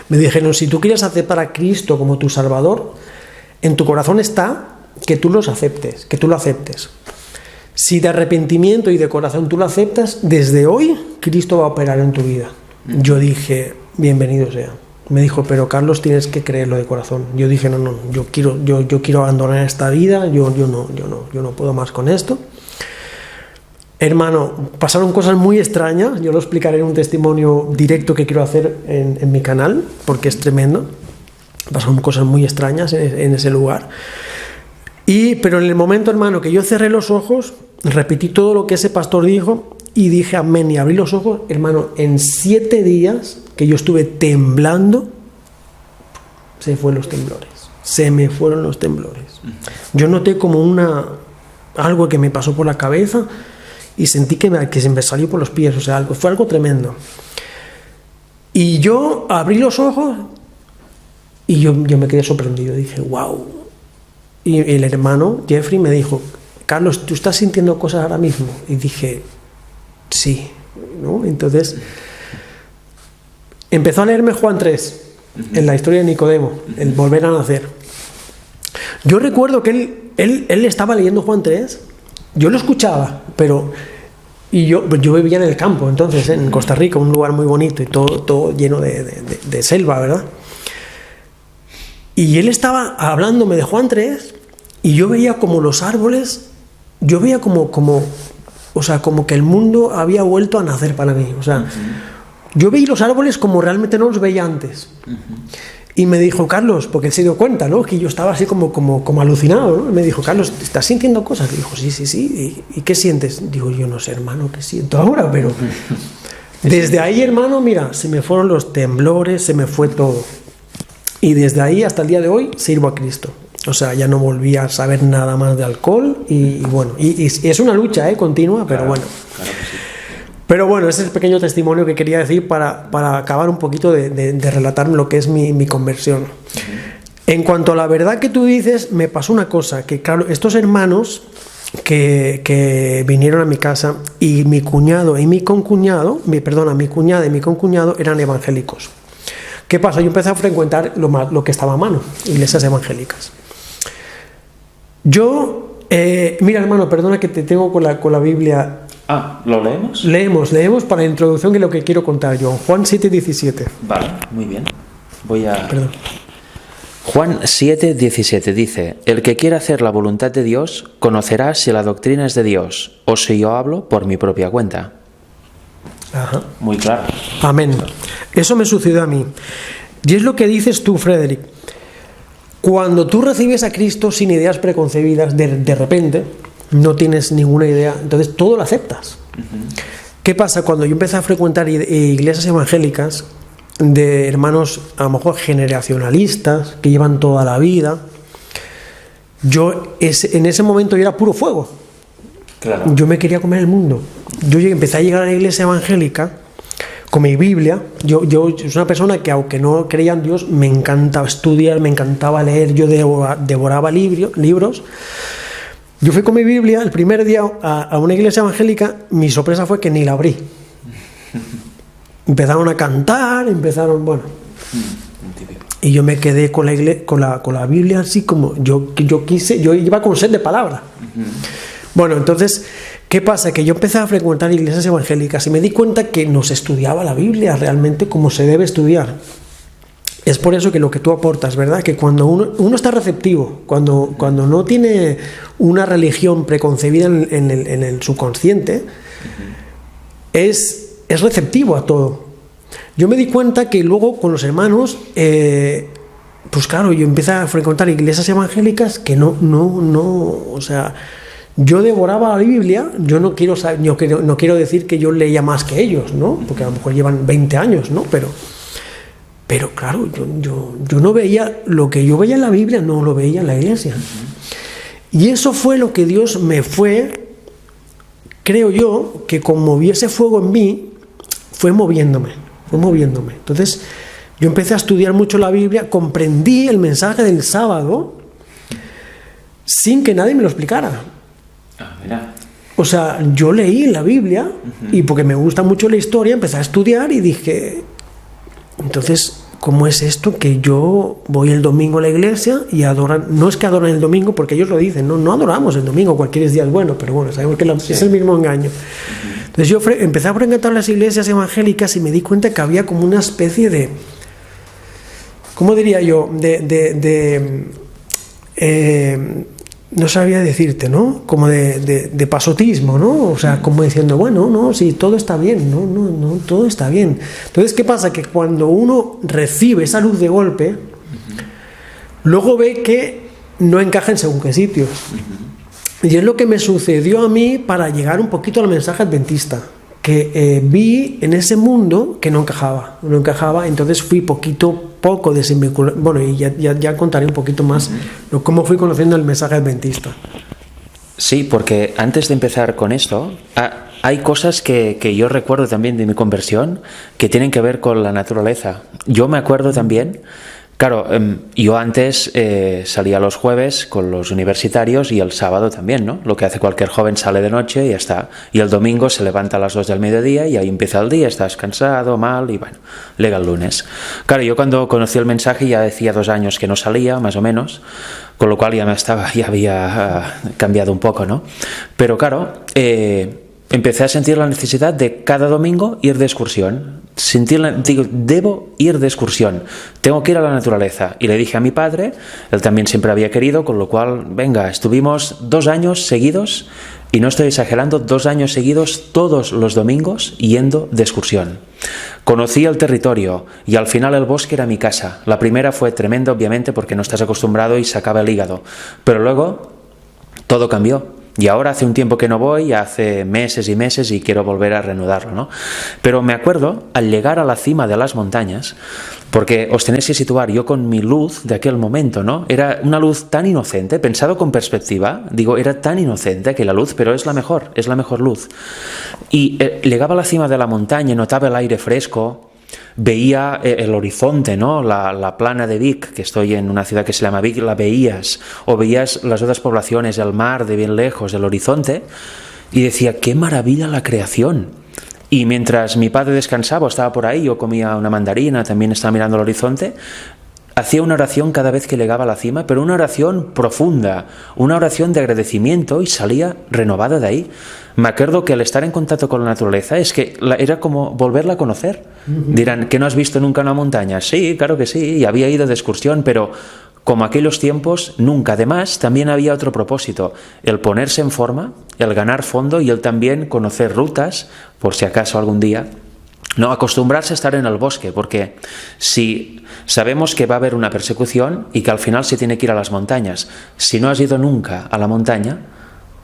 me dijeron, si tú quieres aceptar a Cristo como tu Salvador, en tu corazón está que tú lo aceptes. Si de arrepentimiento y de corazón tú lo aceptas, desde hoy Cristo va a operar en tu vida. Yo dije, bienvenido sea. Me dijo, pero Carlos, tienes que creerlo de corazón. Yo dije, no, yo quiero abandonar esta vida, yo no puedo más con esto. Hermano, pasaron cosas muy extrañas, yo lo explicaré en un testimonio directo que quiero hacer en mi canal, porque es tremendo. Pasaron cosas muy extrañas en ese lugar. Pero en el momento, hermano, que yo cerré los ojos, repetí todo lo que ese pastor dijo y dije amén y abrí los ojos, hermano, en 7 días que yo estuve temblando, se me fueron los temblores. Yo noté como algo que me pasó por la cabeza y sentí que se me salió por los pies, o sea, fue algo tremendo. Y yo abrí los ojos y yo me quedé sorprendido, dije, wow. Y el hermano Jeffrey me dijo, Carlos, ¿tú estás sintiendo cosas ahora mismo? Y dije, sí, ¿no? Entonces empezó a leerme Juan 3, en la historia de Nicodemo, el volver a nacer. Yo recuerdo que él estaba leyendo Juan 3, yo lo escuchaba, y yo vivía en el campo, entonces en Costa Rica, un lugar muy bonito y todo lleno de selva, ¿verdad? Y él estaba hablándome de Juan 3 y yo veía como los árboles, yo veía como que el mundo había vuelto a nacer para mí. O sea, yo veía los árboles como realmente no los veía antes. Y me dijo, Carlos, porque él se dio cuenta, ¿no? Que yo estaba así como alucinado, ¿no? Me dijo, Carlos, ¿estás sintiendo cosas? Y dijo, sí. ¿Y qué sientes? Digo, yo no sé, hermano, qué siento ahora, pero... Desde ahí, hermano, mira, se me fueron los temblores, se me fue todo. Y desde ahí hasta el día de hoy sirvo a Cristo. O sea, ya no volví a saber nada más de alcohol y bueno, y es una lucha continua, pero bueno. Claro que sí. Pero bueno, ese es el pequeño testimonio que quería decir para acabar un poquito de relatar lo que es mi conversión. En cuanto a la verdad que tú dices, me pasó una cosa, que claro, estos hermanos que vinieron a mi casa y mi cuñado y mi concuñado, mi cuñada y mi concuñado eran evangélicos. ¿Qué pasa? Yo empecé a frecuentar lo que estaba a mano, iglesias evangélicas. Mira, hermano, perdona que te tengo con la Biblia. ¿Lo leemos? Leemos para la introducción, que es lo que quiero contar yo. Juan 7:17. Vale, muy bien. Perdón. Juan 7:17 dice: el que quiera hacer la voluntad de Dios conocerá si la doctrina es de Dios o si yo hablo por mi propia cuenta. Ajá. Muy claro. Amén. Eso me sucedió a mí. Y es lo que dices tú, Frederick. Cuando tú recibes a Cristo sin ideas preconcebidas, de repente, no tienes ninguna idea, entonces todo lo aceptas. ¿Qué pasa? Cuando yo empecé a frecuentar iglesias evangélicas, de hermanos a lo mejor generacionalistas, que llevan toda la vida, en ese momento yo era puro fuego. Claro. Yo me quería comer el mundo. Yo empecé a llegar a la iglesia evangélica con mi Biblia. Yo soy una persona que, aunque no creía en Dios, me encantaba estudiar, me encantaba leer. Yo devoraba libros. Yo fui con mi Biblia el primer día a una iglesia evangélica. Mi sorpresa fue que ni la abrí. Empezaron a cantar, bueno. Y yo me quedé con la Biblia así como yo iba con sed de palabra. Bueno, entonces, ¿qué pasa? Que yo empecé a frecuentar iglesias evangélicas y me di cuenta que no se estudiaba la Biblia realmente como se debe estudiar. Es por eso que lo que tú aportas, ¿verdad? Que cuando uno está receptivo, cuando no tiene una religión preconcebida en el subconsciente, es receptivo a todo. Yo me di cuenta que luego con los hermanos, pues claro, yo empecé a frecuentar iglesias evangélicas que o sea, yo devoraba la Biblia. Yo no quiero decir que yo leía más que ellos, ¿no? Porque a lo mejor llevan 20 años, ¿no? Pero claro, yo no veía lo que yo veía en la Biblia, no lo veía en la iglesia. Y eso fue lo que Dios me creo yo, que conmovió ese fuego en mí, fue moviéndome. Entonces, yo empecé a estudiar mucho la Biblia, comprendí el mensaje del sábado sin que nadie me lo explicara. Mira. O sea, yo leí la Biblia y porque me gusta mucho la historia, empecé a estudiar y dije, entonces, ¿cómo es esto que yo voy el domingo a la iglesia y adoran? No es que adoran el domingo, porque ellos lo dicen, no adoramos el domingo, cualquier día es bueno, pero bueno, sabemos que es el mismo engaño. Entonces yo empecé a frecuentar las iglesias evangélicas y me di cuenta que había como una especie de, ¿cómo diría yo? No sabía decirte, ¿no? Como de pasotismo, ¿no? O sea, como diciendo, bueno, no, sí, todo está bien, no, todo está bien. Entonces, ¿qué pasa? Que cuando uno recibe esa luz de golpe, luego ve que no encaja en según qué sitios. Y es lo que me sucedió a mí para llegar un poquito al mensaje adventista, que vi en ese mundo que no encajaba, entonces fui poco desvinculado. Bueno, y ya contaré un poquito más cómo fui conociendo el mensaje adventista. Sí, porque antes de empezar con esto, hay cosas que yo recuerdo también de mi conversión que tienen que ver con la naturaleza. Yo me acuerdo también. Claro, yo antes salía los jueves con los universitarios y el sábado también, ¿no? Lo que hace cualquier joven, sale de noche y ya está. Y el domingo se levanta a las 2 del mediodía y ahí empieza el día, estás cansado, mal y bueno, llega el lunes. Claro, yo cuando conocí el mensaje ya decía 2 años que no salía, más o menos, con lo cual ya había cambiado un poco, ¿no? Pero claro, empecé a sentir la necesidad de cada domingo ir de excursión. Digo, debo ir de excursión, tengo que ir a la naturaleza. Y le dije a mi padre, él también siempre había querido, con lo cual, venga, estuvimos 2 años seguidos, y no estoy exagerando, 2 años seguidos, todos los domingos, yendo de excursión. Conocí el territorio, y al final el bosque era mi casa. La primera fue tremenda, obviamente, porque no estás acostumbrado y se acaba el hígado. Pero luego, todo cambió. Y ahora hace un tiempo que no voy, hace meses y meses, y quiero volver a reanudarlo, ¿no? Pero me acuerdo, al llegar a la cima de las montañas, porque os tenéis que situar, yo con mi luz de aquel momento, ¿no? Era una luz tan inocente, pensado con perspectiva, digo, era tan inocente que la luz, pero es la mejor luz. Y llegaba a la cima de la montaña, notaba el aire fresco, veía el horizonte, ¿no? La plana de Vic, que estoy en una ciudad que se llama Vic, la veías, o veías las otras poblaciones, el mar de bien lejos, el horizonte, y decía, qué maravilla la creación. Y mientras mi padre descansaba, estaba por ahí, yo comía una mandarina, también estaba mirando el horizonte, hacía una oración cada vez que llegaba a la cima, pero una oración profunda, una oración de agradecimiento, y salía renovado de ahí. Me acuerdo que al estar en contacto con la naturaleza es que era como volverla a conocer. Dirán, ¿que no has visto nunca una montaña? Sí, claro que sí, y había ido de excursión, pero como aquellos tiempos, nunca. Además, también había otro propósito, el ponerse en forma, el ganar fondo y el también conocer rutas, por si acaso algún día. No, acostumbrarse a estar en el bosque, porque si sabemos que va a haber una persecución y que al final se tiene que ir a las montañas, si no has ido nunca a la montaña,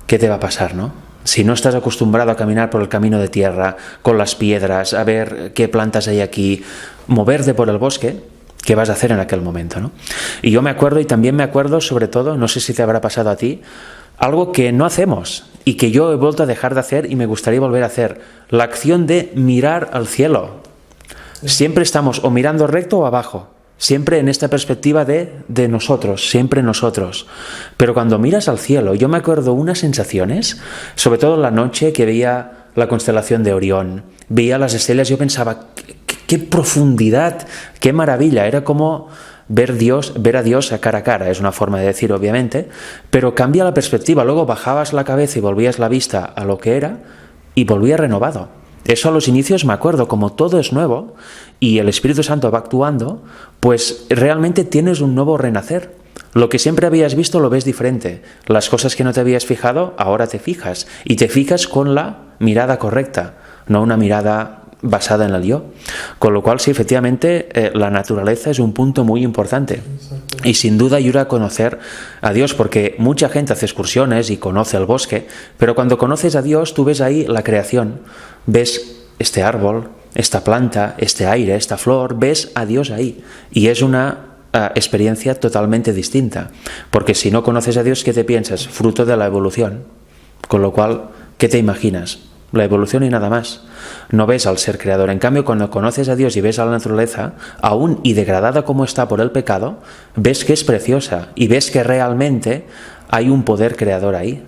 ¿qué te va a pasar, no? Si no estás acostumbrado a caminar por el camino de tierra, con las piedras, a ver qué plantas hay aquí, moverte por el bosque, ¿qué vas a hacer en aquel momento, no? Y yo me acuerdo, y también me acuerdo, sobre todo, no sé si te habrá pasado a ti, algo que no hacemos y que yo he vuelto a dejar de hacer y me gustaría volver a hacer. La acción de mirar al cielo. Siempre estamos o mirando recto o abajo. Siempre en esta perspectiva de nosotros, siempre nosotros. Pero cuando miras al cielo, yo me acuerdo unas sensaciones, sobre todo en la noche que veía la constelación de Orión, veía las estrellas, yo pensaba, qué profundidad, qué maravilla. Era como ver a Dios a cara, es una forma de decir obviamente, pero cambia la perspectiva. Luego bajabas la cabeza y volvías la vista a lo que era y volvía renovado. Eso a los inicios me acuerdo, como todo es nuevo y el Espíritu Santo va actuando, pues realmente tienes un nuevo renacer. Lo que siempre habías visto lo ves diferente. Las cosas que no te habías fijado, ahora te fijas. Y te fijas con la mirada correcta, no una mirada basada en el yo. Con lo cual, sí, efectivamente, la naturaleza es un punto muy importante. Y sin duda ayuda a conocer a Dios, porque mucha gente hace excursiones y conoce el bosque, pero cuando conoces a Dios, tú ves ahí la creación. Ves este árbol, esta planta, este aire, esta flor, ves a Dios ahí. Y es una experiencia totalmente distinta. Porque si no conoces a Dios, ¿qué te piensas? Fruto de la evolución. Con lo cual, ¿qué te imaginas? La evolución y nada más. No ves al ser creador. En cambio, cuando conoces a Dios y ves a la naturaleza, aún y degradada como está por el pecado, ves que es preciosa y ves que realmente hay un poder creador ahí.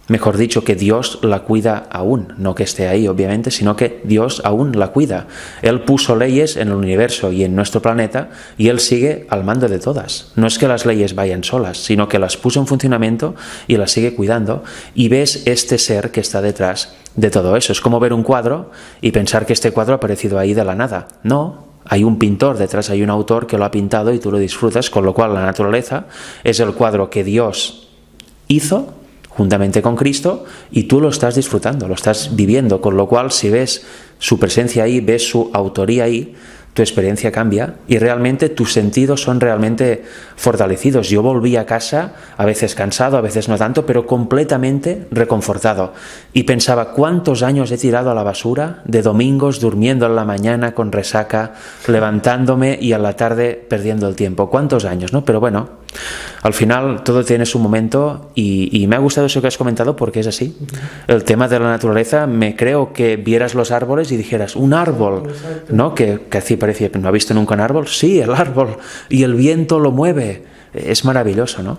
Mejor dicho, que Dios la cuida aún, no que esté ahí obviamente, sino que Dios aún la cuida. Él puso leyes en el universo y en nuestro planeta y Él sigue al mando de todas. No es que las leyes vayan solas, sino que las puso en funcionamiento y las sigue cuidando, y ves este ser que está detrás de todo eso. Es como ver un cuadro y pensar que este cuadro ha aparecido ahí de la nada. No, hay un pintor detrás, hay un autor que lo ha pintado y tú lo disfrutas, con lo cual la naturaleza es el cuadro que Dios hizo juntamente con Cristo, y tú lo estás disfrutando, lo estás viviendo, con lo cual si ves su presencia ahí, ves su autoría ahí, tu experiencia cambia y realmente tus sentidos son realmente fortalecidos. Yo volví a casa, a veces cansado, a veces no tanto, pero completamente reconfortado. Y pensaba, ¿cuántos años he tirado a la basura de domingos, durmiendo en la mañana con resaca, levantándome y a la tarde perdiendo el tiempo? ¿Cuántos años, no? Pero bueno, al final todo tiene su momento y me ha gustado eso que has comentado porque es así. El tema de la naturaleza, me creo que vieras los árboles y dijeras, un árbol, ¿no? Que así parecía, ¿no ha visto nunca un árbol? Sí, el árbol, y el viento lo mueve. Es maravilloso, ¿no?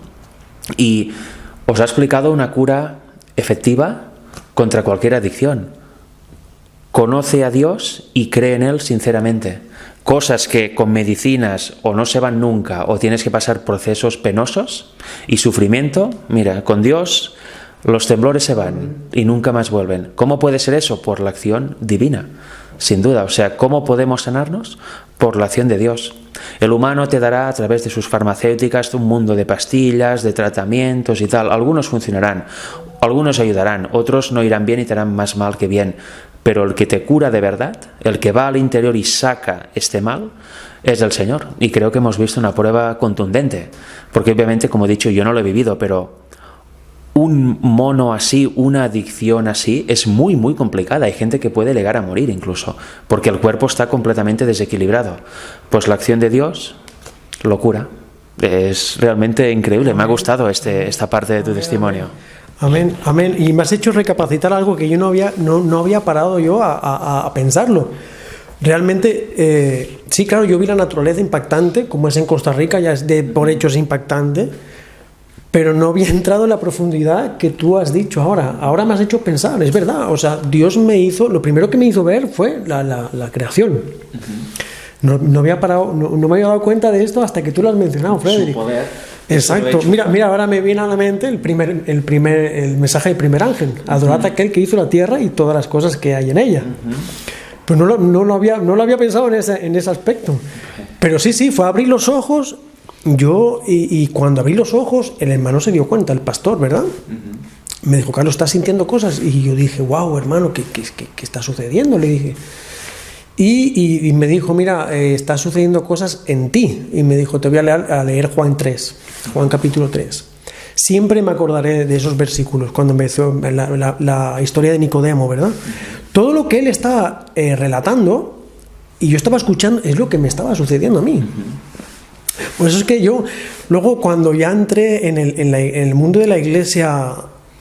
Y os ha explicado una cura efectiva contra cualquier adicción. Conoce a Dios y cree en Él sinceramente. Cosas que con medicinas o no se van nunca o tienes que pasar procesos penosos y sufrimiento, mira, con Dios los temblores se van y nunca más vuelven. ¿Cómo puede ser eso? Por la acción divina, sin duda. O sea, ¿cómo podemos sanarnos? Por la acción de Dios. El humano te dará a través de sus farmacéuticas un mundo de pastillas, de tratamientos y tal. Algunos funcionarán, algunos ayudarán, otros no irán bien y te harán más mal que bien. Pero el que te cura de verdad, el que va al interior y saca este mal, es el Señor. Y creo que hemos visto una prueba contundente. Porque obviamente, como he dicho, yo no lo he vivido, pero un mono así, una adicción así, es muy, muy complicada. Hay gente que puede llegar a morir incluso, porque el cuerpo está completamente desequilibrado. Pues la acción de Dios lo cura. Es realmente increíble. Me ha gustado esta parte de tu testimonio. Amén, amén. Y me has hecho recapacitar algo que yo no había parado yo a pensarlo. Realmente, sí, claro, yo vi la naturaleza impactante, como es en Costa Rica, ya es por hechos impactante, pero no había entrado en la profundidad que tú has dicho ahora. Ahora me has hecho pensar, es verdad. O sea, Dios me hizo, lo primero que me hizo ver fue la creación. No había parado, no me había dado cuenta de esto hasta que tú lo has mencionado, Frederick. Su poder. Exacto. Mira, ahora me viene a la mente el mensaje del primer ángel. Adorad a aquel que hizo la tierra y todas las cosas que hay en ella. Pues no lo había pensado en ese aspecto. Pero sí, fue a abrir los ojos. Y cuando abrí los ojos, el hermano se dio cuenta, el pastor, ¿verdad? Me dijo, Carlos, ¿estás sintiendo cosas? Y yo dije, wow, hermano, ¿qué está sucediendo? Le dije. Y me dijo, mira, está sucediendo cosas en ti. Y me dijo, te voy a leer Juan capítulo 3. Siempre me acordaré de esos versículos cuando empezó la historia de Nicodemo, ¿verdad? Todo lo que él estaba relatando y yo estaba escuchando es lo que me estaba sucediendo a mí. Por eso es que yo, Luego, cuando ya entré en el mundo de la iglesia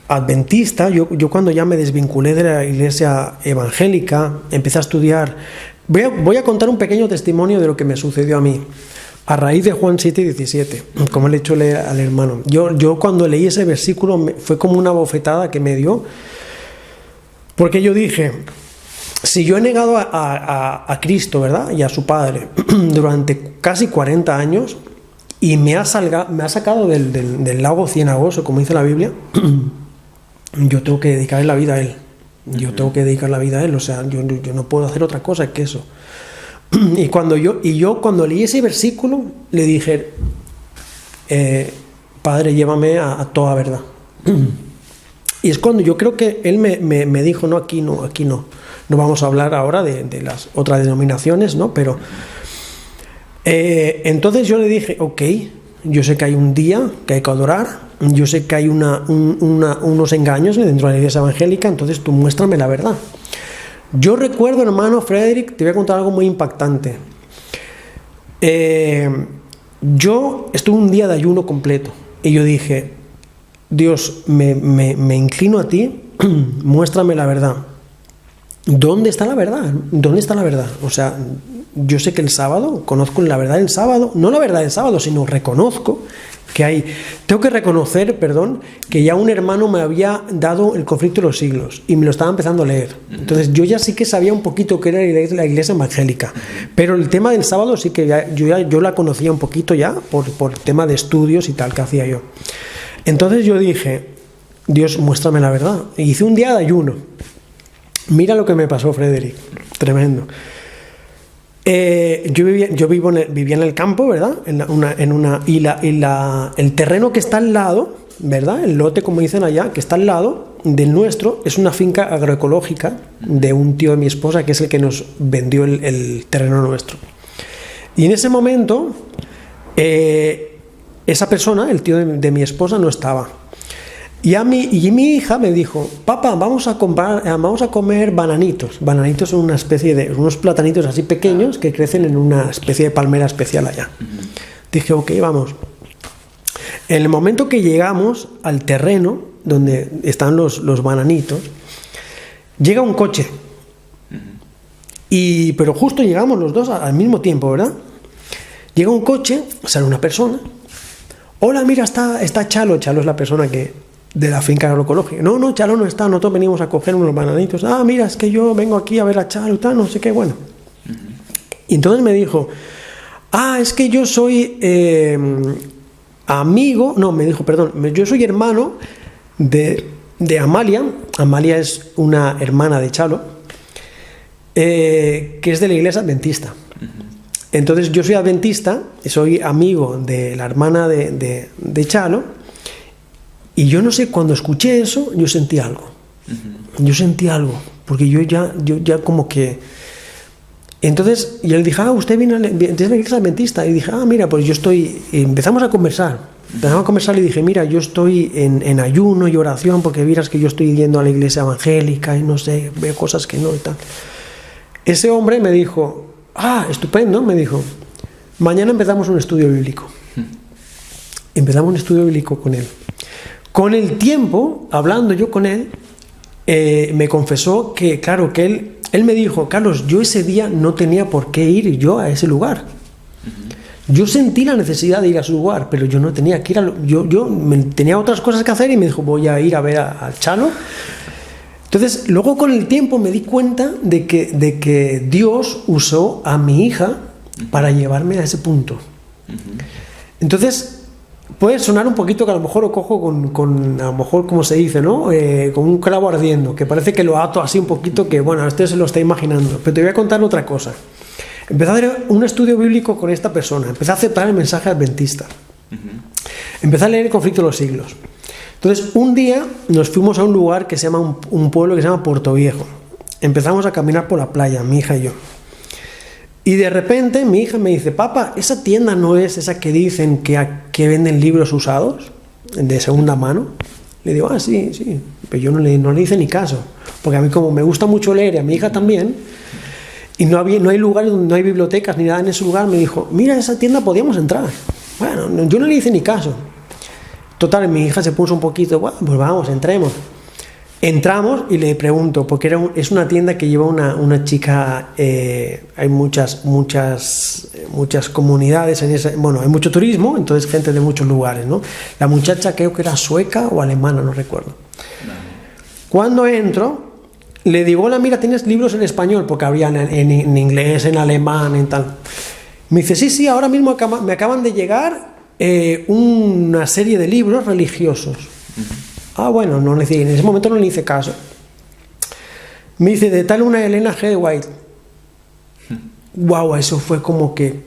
adventista, yo cuando ya me desvinculé de la iglesia evangélica, empecé a estudiar. Voy a contar un pequeño testimonio de lo que me sucedió a mí, a raíz de Juan 7:17, como le he hecho leer al hermano. Yo cuando leí ese versículo fue como una bofetada que me dio, porque yo dije, si yo he negado a Cristo, ¿verdad?, y a su Padre durante casi 40 años, y me ha sacado del lago cenagoso, como dice la Biblia, yo tengo que dedicarle la vida a Él. Yo tengo que dedicar la vida a Él, o sea, yo no puedo hacer otra cosa que eso. Y yo cuando leí ese versículo, le dije, Padre, llévame a toda verdad. Y es cuando yo creo que Él me dijo, no, aquí no. No vamos a hablar ahora de las otras denominaciones, ¿no? Pero entonces yo le dije, ok, yo sé que hay un día que hay que adorar, yo sé que hay unos engaños dentro de la iglesia evangélica, entonces tú muéstrame la verdad. Yo recuerdo, hermano Frederick, te voy a contar algo muy impactante. Yo estuve un día de ayuno completo y yo dije, Dios, me inclino a ti, muéstrame la verdad. ¿Dónde está la verdad? ¿Dónde está la verdad? O sea, yo sé que el sábado, conozco la verdad del sábado, no la verdad del sábado, sino reconozco que tengo que reconocer, que ya un hermano me había dado el conflicto de los siglos y me lo estaba empezando a leer. Entonces yo ya sí que sabía un poquito que era la iglesia evangélica, pero el tema del sábado sí que yo la conocía un poquito ya por tema de estudios y tal que hacía yo. Entonces yo dije, Dios, muéstrame la verdad. E hice un día de ayuno. Mira lo que me pasó, Frederick, tremendo. Yo vivía en el campo, ¿verdad? El terreno que está al lado, ¿verdad? El lote, como dicen allá, que está al lado del nuestro, es una finca agroecológica de un tío de mi esposa, que es el que nos vendió el terreno nuestro. Y en ese momento, esa persona, el tío de mi esposa, no estaba. Y mi hija me dijo, papá, vamos a comer bananitos. Bananitos son una especie de unos platanitos así pequeños que crecen en una especie de palmera especial allá. Dije, ok, vamos. En el momento que llegamos al terreno donde están los bananitos, llega un coche. Pero justo llegamos los dos al mismo tiempo, ¿verdad? Llega un coche, sale una persona. Hola, mira, está Chalo. Chalo es la persona de la finca agroecológica. No, Chalo no está, nosotros venimos a coger unos bananitos. Ah, mira, es que yo vengo aquí a ver a Chalo, tal, no sé qué, bueno. Y entonces me dijo, es que yo soy yo soy hermano de Amalia. Amalia es una hermana de Chalo, que es de la iglesia adventista. Entonces yo soy adventista, soy amigo de la hermana de Chalo. Y yo no sé, cuando escuché eso, yo sentí algo. Porque yo ya como que... Entonces, yo le dije, usted viene de la iglesia adventista. Y dije, mira, pues yo estoy... Empezamos a conversar y dije, mira, yo estoy en ayuno y oración porque vieras que yo estoy yendo a la iglesia evangélica y no sé, veo cosas que no y tal. Ese hombre me dijo, estupendo, me dijo, mañana empezamos un estudio bíblico. Empezamos un estudio bíblico con él. Con el tiempo, hablando yo con él, me confesó que, claro, que él me dijo, Carlos, yo ese día no tenía por qué ir yo a ese lugar. Yo sentí la necesidad de ir a su lugar, pero yo no tenía que ir yo tenía otras cosas que hacer y me dijo, voy a ir a ver a Chalo. Entonces, luego con el tiempo me di cuenta de que Dios usó a mi hija para llevarme a ese punto. Entonces, puede sonar un poquito que a lo mejor lo cojo con a lo mejor, como se dice, ¿no? Con un clavo ardiendo, que parece que lo ato así un poquito, que bueno, usted se lo está imaginando. Pero te voy a contar otra cosa. Empecé a hacer un estudio bíblico con esta persona, empecé a aceptar el mensaje adventista. Empecé a leer el conflicto de los siglos. Entonces, un día nos fuimos a un lugar que se llama, un pueblo que se llama Puerto Viejo. Empezamos a caminar por la playa, mi hija y yo. Y de repente mi hija me dice, papá, ¿esa tienda no es esa que dicen que venden libros usados de segunda mano? Le digo, sí. Pero yo no le hice ni caso, porque a mí, como me gusta mucho leer y a mi hija también, y no hay lugares donde no hay bibliotecas ni nada en ese lugar, me dijo, mira, esa tienda podíamos entrar. Bueno, yo no le hice ni caso. Total, mi hija se puso un poquito, bueno, pues vamos, entremos. Entramos y le pregunto, porque es una tienda que lleva una chica, hay muchas comunidades en esa, bueno, hay mucho turismo, entonces gente de muchos lugares, ¿no? La muchacha creo que era sueca o alemana, no recuerdo. Cuando entro, le digo, hola, mira, ¿tienes libros en español? Porque había en inglés, en alemán, en tal. Me dice, sí, ahora mismo me acaban de llegar una serie de libros religiosos. Bueno, en ese momento no le hice caso. Me dice, de tal una Elena G. de White. Wow, eso fue como que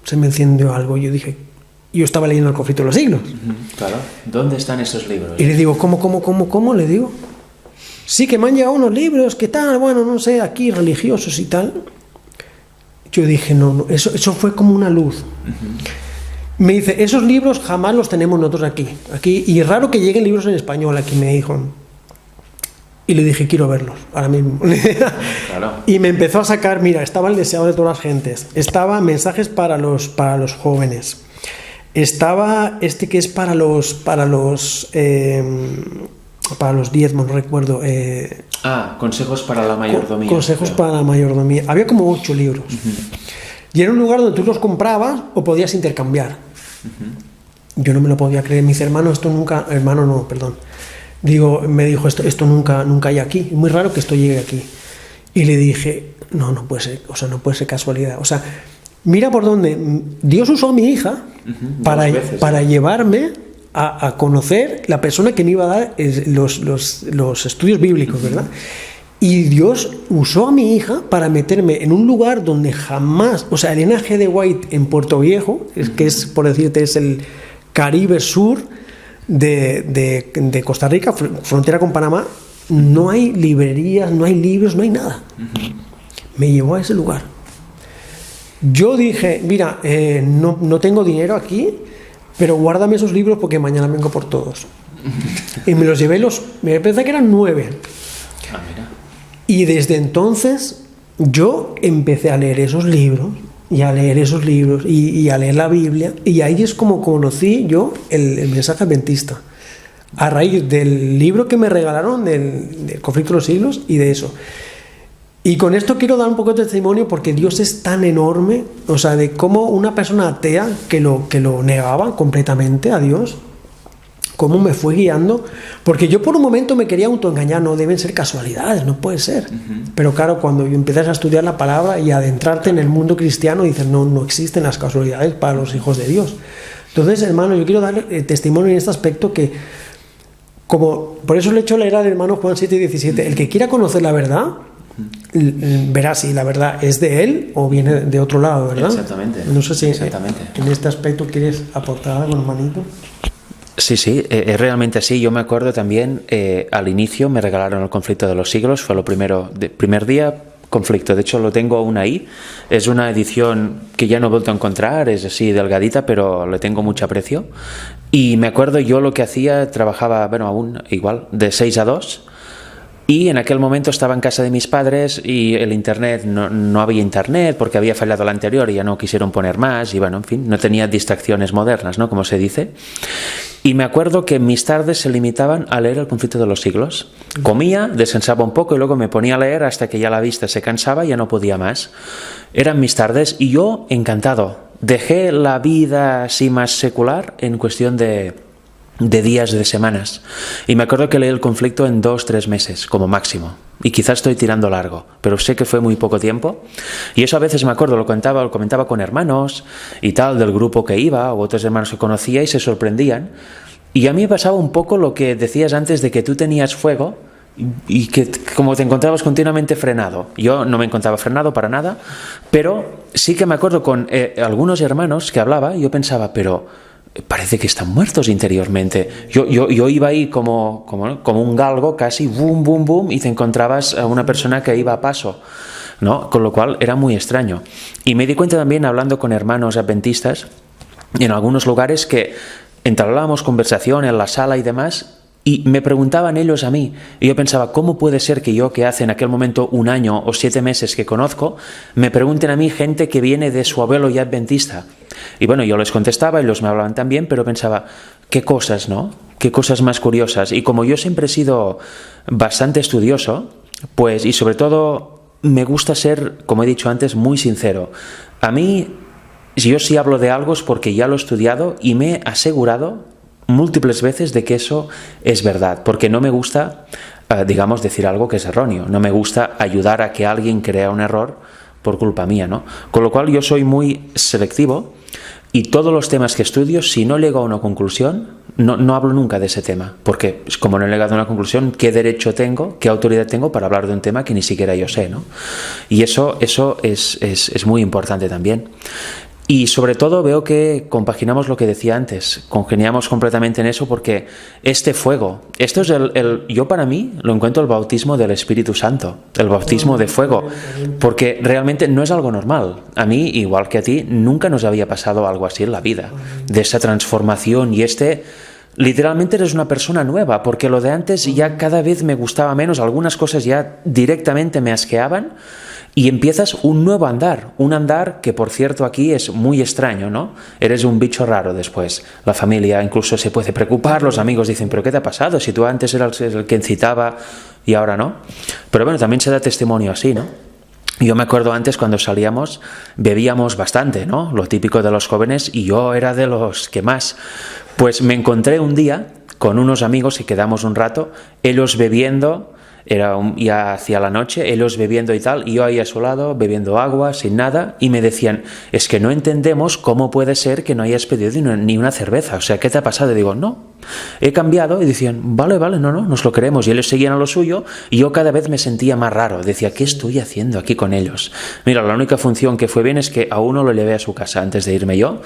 se me encendió algo. Yo dije, yo estaba leyendo El conflicto de los siglos. Claro, ¿dónde están esos libros? Y le digo, ¿cómo? Le digo, sí, que me han llegado unos libros, ¿qué tal? Bueno, no sé, aquí religiosos y tal. Yo dije, no, eso fue como una luz. Me dice, esos libros jamás los tenemos nosotros aquí, y es raro que lleguen libros en español aquí, me dijo. Y le dije, quiero verlos, ahora mismo. Claro. Y me empezó a sacar, mira, estaba El deseo de todas las gentes, estaba Mensajes para los jóvenes, estaba que es para los diezmos, no recuerdo. Consejos para la mayordomía. Consejos para la mayordomía. Había como 8 libros. Y era un lugar donde tú los comprabas o podías intercambiar. Yo no me lo podía creer. Me dice, me dijo, esto nunca hay aquí. Es muy raro que esto llegue aquí. Y le dije, no puede ser, no puede ser casualidad. Mira por dónde. Dios usó a mi hija para llevarme a conocer la persona que me iba a dar los estudios bíblicos, ¿verdad? Y Dios usó a mi hija para meterme en un lugar donde jamás, Elena G. de White en Puerto Viejo, que es, por decirte, es el Caribe sur de Costa Rica, frontera con Panamá, no hay librerías, no hay libros, no hay nada. Me llevó a ese lugar. Yo dije, mira, no tengo dinero aquí, pero guárdame esos libros porque mañana vengo por todos. Y me los llevé, me pensé que eran 9. Mira. Y desde entonces yo empecé a leer esos libros y a leer la Biblia, y ahí es como conocí yo el mensaje adventista, a raíz del libro que me regalaron del conflicto de los siglos y de eso. Y con esto quiero dar un poco de testimonio, porque Dios es tan enorme, de cómo una persona atea que lo negaba completamente a Dios, cómo me fue guiando, porque yo por un momento me quería autoengañar, no deben ser casualidades, no puede ser. Pero claro, cuando empiezas a estudiar la palabra y a adentrarte en el mundo cristiano, dices, no existen las casualidades para los hijos de Dios. Entonces, hermano, yo quiero dar testimonio en este aspecto, que por eso le he hecho leer al hermano Juan 7:17, el que quiera conocer la verdad, verá si la verdad es de él o viene de otro lado, ¿verdad? Exactamente. No sé si en este aspecto quieres aportar algo, hermanito. Sí, es realmente así. Yo me acuerdo también, al inicio me regalaron El conflicto de los siglos, fue lo primero, primer día, conflicto. De hecho, lo tengo aún ahí. Es una edición que ya no he vuelto a encontrar, es así delgadita, pero le tengo mucho aprecio. Y me acuerdo, yo lo que hacía, trabajaba, aún igual, de 6 a 2. Y en aquel momento estaba en casa de mis padres y el internet, no había internet porque había fallado el anterior y ya no quisieron poner más, y en fin, no tenía distracciones modernas, ¿no?, como se dice. Y me acuerdo que mis tardes se limitaban a leer El conflicto de los siglos. Comía, descansaba un poco y luego me ponía a leer hasta que ya la vista se cansaba y ya no podía más. Eran mis tardes y yo encantado. Dejé la vida así más secular en cuestión de días, de semanas, y me acuerdo que leí el conflicto en 2-3 meses como máximo, y quizás estoy tirando largo, pero sé que fue muy poco tiempo. Y eso a veces me acuerdo, lo comentaba con hermanos y tal del grupo que iba, o otros hermanos que conocía, y se sorprendían. Y a mí me pasaba un poco lo que decías antes, de que tú tenías fuego y que como te encontrabas continuamente frenado. Yo no me encontraba frenado para nada, pero sí que me acuerdo con algunos hermanos que hablaba, y yo pensaba, pero parece que están muertos interiormente. Yo iba ahí como un galgo, casi boom, boom, boom, y te encontrabas a una persona que iba a paso, ¿no? Con lo cual era muy extraño. Y me di cuenta también, hablando con hermanos adventistas en algunos lugares, que entablábamos conversación en la sala y demás, y me preguntaban ellos a mí, y yo pensaba, ¿cómo puede ser que yo, que hace en aquel momento 1 año o 7 meses que conozco, me pregunten a mí gente que viene de su abuelo ya adventista? Y bueno, yo les contestaba, ellos me hablaban también, pero pensaba, qué cosas, ¿no? Qué cosas más curiosas. Y como yo siempre he sido bastante estudioso, pues, y sobre todo me gusta ser, como he dicho antes, muy sincero. A mí, yo si hablo de algo es porque ya lo he estudiado y me he asegurado múltiples veces de que eso es verdad, porque no me gusta, digamos, decir algo que es erróneo. No me gusta ayudar a que alguien crea un error por culpa mía, ¿no? Con lo cual yo soy muy selectivo y todos los temas que estudio, si no llego a una conclusión, no hablo nunca de ese tema, porque como no he llegado a una conclusión, ¿qué derecho tengo, qué autoridad tengo para hablar de un tema que ni siquiera yo sé, ¿no? Y eso es muy importante también. Y sobre todo veo que compaginamos lo que decía antes, congeniamos completamente en eso, porque este fuego, esto es yo para mí lo encuentro el bautismo del Espíritu Santo, el bautismo de fuego, porque realmente no es algo normal. A mí, igual que a ti, nunca nos había pasado algo así en la vida, de esa transformación y literalmente eres una persona nueva, porque lo de antes ya cada vez me gustaba menos, algunas cosas ya directamente me asqueaban. Y empiezas un nuevo andar, un andar que por cierto aquí es muy extraño, ¿no? Eres un bicho raro después. La familia incluso se puede preocupar, los amigos dicen, ¿pero qué te ha pasado? Si tú antes eras el que incitaba y ahora no. Pero bueno, también se da testimonio así, ¿no? Yo me acuerdo antes cuando salíamos, bebíamos bastante, ¿no? Lo típico de los jóvenes, y yo era de los que más. Pues me encontré un día con unos amigos y quedamos un rato, ellos bebiendo. Era ya hacia la noche, ellos bebiendo y tal, y yo ahí a su lado, bebiendo agua, sin nada, y me decían, es que no entendemos cómo puede ser que no hayas pedido ni una cerveza, o sea, ¿qué te ha pasado? Y digo, no, he cambiado, y decían, vale, no, nos lo creemos, y ellos seguían a lo suyo, y yo cada vez me sentía más raro, decía, ¿qué estoy haciendo aquí con ellos? Mira, la única función que fue bien es que a uno lo llevé a su casa antes de irme yo,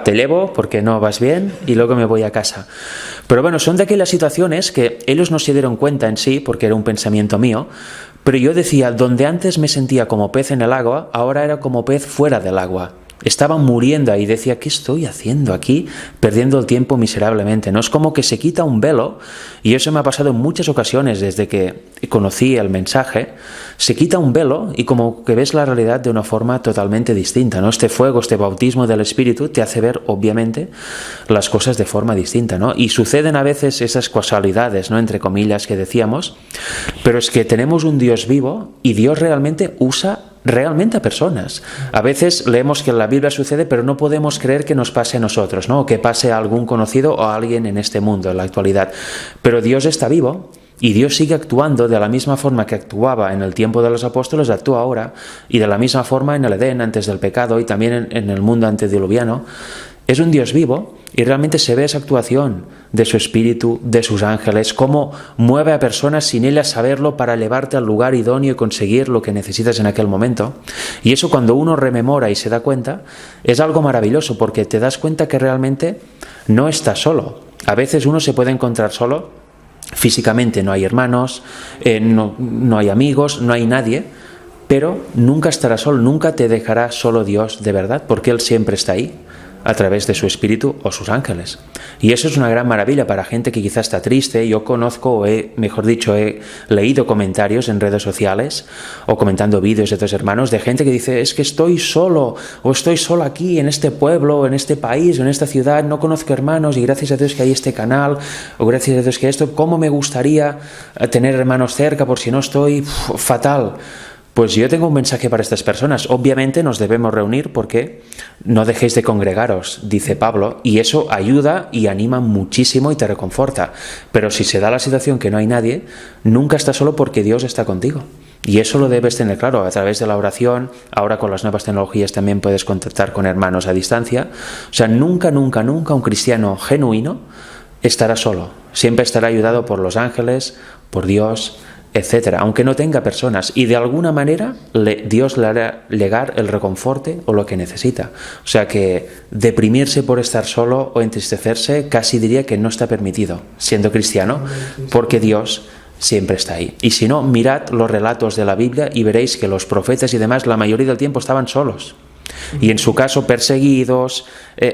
te llevo porque no vas bien, y luego me voy a casa. Pero bueno, son de aquellas situaciones que ellos no se dieron cuenta en sí, porque era un pensamiento mío, pero yo decía, donde antes me sentía como pez en el agua, ahora era como pez fuera del agua. Estaba muriendo ahí, decía, ¿qué estoy haciendo aquí? Perdiendo el tiempo miserablemente. No es como que se quita un velo, y eso me ha pasado en muchas ocasiones desde que conocí el mensaje, se quita un velo y como que ves la realidad de una forma totalmente distinta, ¿no? Este fuego, este bautismo del Espíritu te hace ver, obviamente, las cosas de forma distinta, ¿no? Y suceden a veces esas casualidades, ¿no? Entre comillas que decíamos, pero es que tenemos un Dios vivo y Dios realmente usa realmente a personas. A veces leemos que en la Biblia sucede, pero no podemos creer que nos pase a nosotros, ¿no? O que pase a algún conocido o a alguien en este mundo, en la actualidad. Pero Dios está vivo y Dios sigue actuando de la misma forma que actuaba en el tiempo de los apóstoles, actúa ahora, y de la misma forma en el Edén antes del pecado y también en el mundo antediluviano. Es un Dios vivo y realmente se ve esa actuación de su Espíritu, de sus ángeles, cómo mueve a personas sin ellas saberlo para llevarte al lugar idóneo y conseguir lo que necesitas en aquel momento. Y eso, cuando uno rememora y se da cuenta, es algo maravilloso, porque te das cuenta que realmente no estás solo. A veces uno se puede encontrar solo, físicamente no hay hermanos, no hay amigos, no hay nadie, pero nunca estarás solo, nunca te dejará solo Dios de verdad, porque Él siempre está ahí, a través de su Espíritu o sus ángeles. Y eso es una gran maravilla para gente que quizás está triste. Yo conozco, he leído comentarios en redes sociales o comentando vídeos de otros hermanos de gente que dice, es que estoy solo, o estoy solo aquí en este pueblo, o en este país, o en esta ciudad, no conozco hermanos, y gracias a Dios que hay este canal, o gracias a Dios que esto, ¿cómo me gustaría tener hermanos cerca por si no estoy fatal? Pues yo tengo un mensaje para estas personas. Obviamente nos debemos reunir porque no dejéis de congregaros, dice Pablo, y eso ayuda y anima muchísimo y te reconforta. Pero si se da la situación que no hay nadie, nunca estás solo, porque Dios está contigo. Y eso lo debes tener claro a través de la oración. Ahora con las nuevas tecnologías también puedes contactar con hermanos a distancia. O sea, nunca un cristiano genuino estará solo. Siempre estará ayudado por los ángeles, por Dios, etcétera, aunque no tenga personas, y de alguna manera Dios le hará llegar el reconforte o lo que necesita. O sea que deprimirse por estar solo o entristecerse casi diría que no está permitido siendo cristiano, porque Dios siempre está ahí. Y si no, mirad los relatos de la Biblia y veréis que los profetas y demás la mayoría del tiempo estaban solos. Y en su caso perseguidos,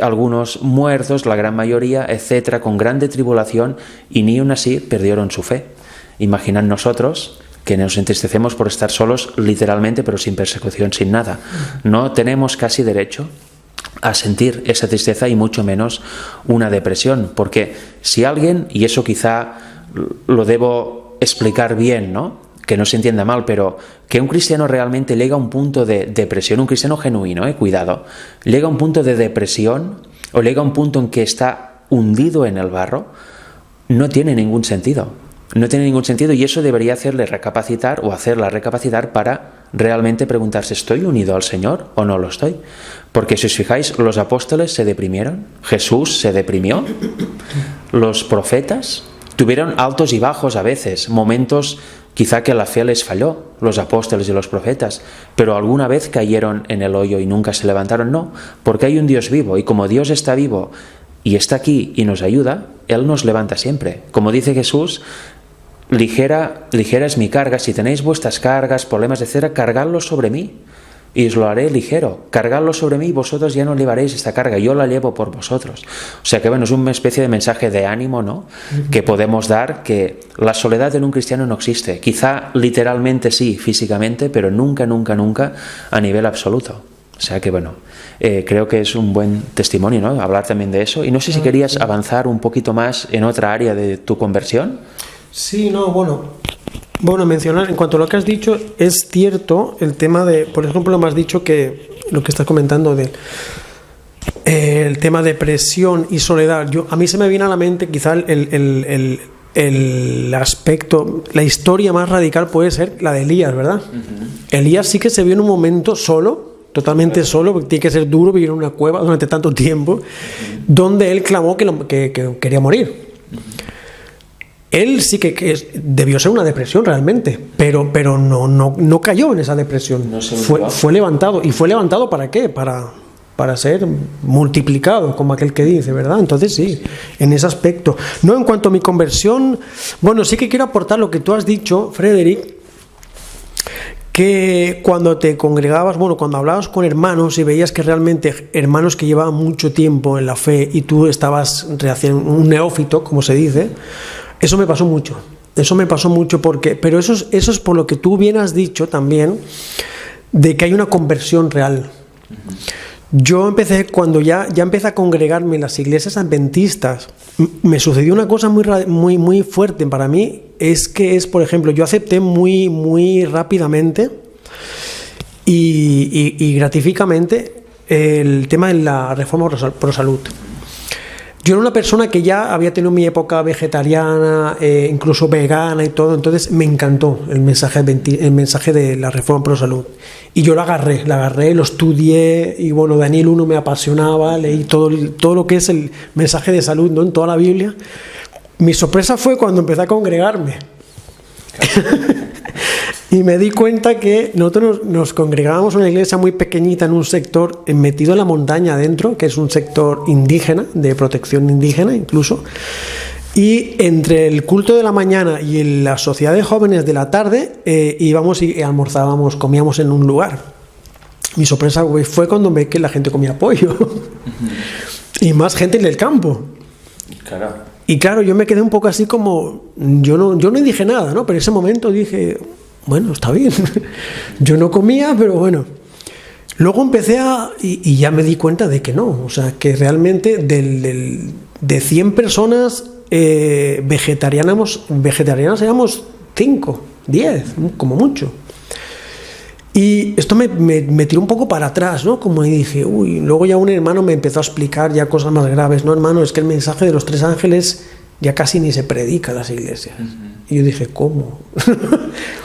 algunos muertos, la gran mayoría, etcétera, con grande tribulación, y ni aun así perdieron su fe. Imaginad nosotros que nos entristecemos por estar solos literalmente, pero sin persecución, sin nada. No tenemos casi derecho a sentir esa tristeza y mucho menos una depresión. Porque si alguien, y eso quizá lo debo explicar bien, ¿no?, que no se entienda mal, pero que un cristiano realmente llega a un punto de depresión, un cristiano genuino, cuidado, llega a un punto de depresión o llega a un punto en que está hundido en el barro, no tiene ningún sentido. No tiene ningún sentido, y eso debería hacerle recapacitar o hacerla recapacitar para realmente preguntarse, ¿estoy unido al Señor o no lo estoy? Porque si os fijáis, los apóstoles se deprimieron, Jesús se deprimió, los profetas tuvieron altos y bajos a veces, momentos quizá que la fe les falló, los apóstoles y los profetas, pero alguna vez cayeron en el hoyo y nunca se levantaron. No, porque hay un Dios vivo, y como Dios está vivo y está aquí y nos ayuda, Él nos levanta siempre. Como dice Jesús, ligera es mi carga. Si tenéis vuestras cargas, problemas, etcétera, cargadlos sobre mí y os lo haré ligero. Cargadlo sobre mí y vosotros ya no llevaréis esta carga, yo la llevo por vosotros. O sea que bueno, es una especie de mensaje de ánimo, ¿no?, que podemos dar, que la soledad en un cristiano no existe. Quizá literalmente sí, físicamente, pero nunca, nunca, nunca a nivel absoluto. O sea que bueno, creo que es un buen testimonio, ¿no?, hablar también de eso. Y no sé si querías avanzar un poquito más en otra área de tu conversión. Sí, no, bueno, mencionar, en cuanto a lo que has dicho, es cierto el tema de, por ejemplo, me has dicho que lo que estás comentando de el tema de depresión y soledad. A mí se me viene a la mente quizá el aspecto, la historia más radical puede ser la de Elías, ¿verdad? Elías sí que se vio en un momento solo, totalmente solo, porque tiene que ser duro vivir en una cueva durante tanto tiempo, donde él clamó que quería morir. Él sí que debió ser una depresión realmente, pero no cayó en esa depresión. No fue levantado. ¿Y fue levantado para qué? Para ser multiplicado, como aquel que dice, ¿verdad? Entonces sí, en ese aspecto. No, en cuanto a mi conversión, bueno, sí que quiero aportar lo que tú has dicho, Frederick, que cuando te congregabas, bueno, cuando hablabas con hermanos y veías que realmente hermanos que llevaban mucho tiempo en la fe y tú estabas un neófito, como se dice, eso me pasó mucho porque, pero eso es por lo que tú bien has dicho también, de que hay una conversión real. Yo empecé, cuando ya empecé a congregarme en las iglesias adventistas, me sucedió una cosa muy, muy fuerte para mí, por ejemplo, yo acepté muy, muy rápidamente y gratificadamente el tema de la reforma pro salud. Yo era una persona que ya había tenido mi época vegetariana, incluso vegana y todo, entonces me encantó el mensaje de la reforma pro salud. Y yo lo agarré, lo estudié, y bueno, Daniel 1 me apasionaba, leí todo lo que es el mensaje de salud, ¿no?, en toda la Biblia. Mi sorpresa fue cuando empecé a congregarme. Y me di cuenta que nosotros nos congregábamos en una iglesia muy pequeñita en un sector metido en la montaña adentro, que es un sector indígena, de protección indígena incluso, y entre el culto de la mañana y la sociedad de jóvenes de la tarde íbamos y almorzábamos, comíamos en un lugar. Mi sorpresa fue cuando vi que la gente comía pollo y más gente en el campo. Claro. Y claro, yo me quedé un poco así como, yo no dije nada, ¿no? Pero en ese momento dije, bueno, está bien. Yo no comía, pero bueno. Luego empecé y ya me di cuenta de que no. O sea, que realmente de 100 personas vegetarianas éramos 5, 10, como mucho. Y esto me tiró un poco para atrás, ¿no? Como dije, luego ya un hermano me empezó a explicar ya cosas más graves. No, hermano, es que el mensaje de los 3 ángeles ya casi ni se predica en las iglesias. Y yo dije, ¿cómo?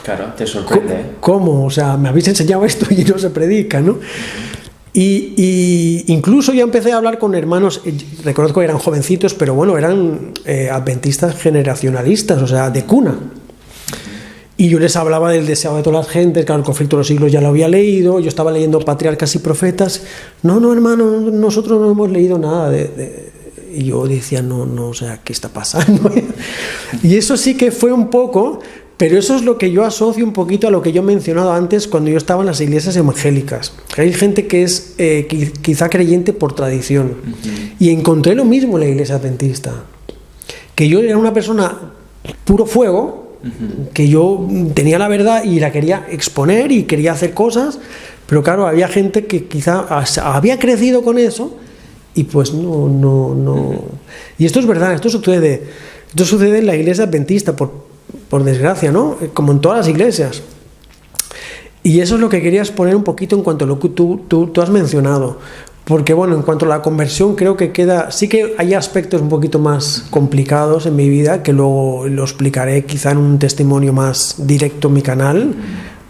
Claro, te sorprende. ¿Cómo? O sea, me habéis enseñado esto y no se predica, ¿no? Y incluso ya empecé a hablar con hermanos, reconozco que eran jovencitos, pero bueno, eran adventistas generacionalistas, o sea, de cuna. Y yo les hablaba del deseo de todas las gentes, claro, el conflicto de los siglos ya lo había leído, yo estaba leyendo Patriarcas y Profetas. No, hermano, nosotros no hemos leído nada Y yo decía, no, o sea, ¿qué está pasando? Y eso sí que fue un poco, pero eso es lo que yo asocio un poquito a lo que yo he mencionado antes cuando yo estaba en las iglesias evangélicas. Hay gente que es quizá creyente por tradición. Y encontré lo mismo en la iglesia adventista. Que yo era una persona puro fuego, que yo tenía la verdad y la quería exponer y quería hacer cosas, Pero claro, había gente que quizá había crecido con eso y pues no. Y esto es verdad, esto sucede en la iglesia adventista, por desgracia, ¿no? Como en todas las iglesias. Y eso es lo que quería exponer un poquito en cuanto a lo que tú has mencionado. Porque bueno, en cuanto a la conversión, creo que sí que hay aspectos un poquito más complicados en mi vida, que luego lo explicaré quizá en un testimonio más directo en mi canal,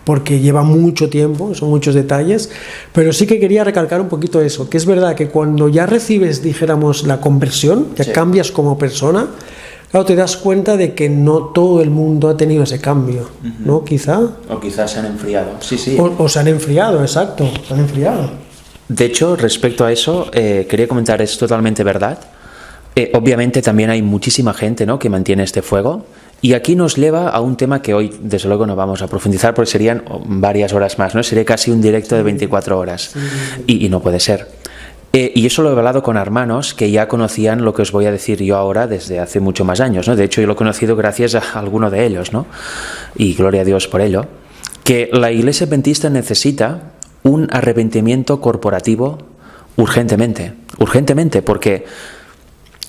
porque lleva mucho tiempo, son muchos detalles, pero sí que quería recalcar un poquito eso, que es verdad que cuando ya recibes, dijéramos, la conversión, ya cambias como persona, claro, te das cuenta de que no todo el mundo ha tenido ese cambio, ¿no? Quizá. O quizás se han enfriado. Sí. O se han enfriado, exacto, se han enfriado. De hecho, respecto a eso, quería comentar, es totalmente verdad. Obviamente también hay muchísima gente, ¿no?, que mantiene este fuego. Y aquí nos lleva a un tema que hoy, desde luego, no vamos a profundizar porque serían varias horas más, ¿no? Sería casi un directo de 24 horas. Y no puede ser. Y eso lo he hablado con hermanos que ya conocían lo que os voy a decir yo ahora desde hace mucho más años, ¿no? De hecho, yo lo he conocido gracias a alguno de ellos, ¿no? Y gloria a Dios por ello. Que la Iglesia Adventista necesita un arrepentimiento corporativo urgentemente, porque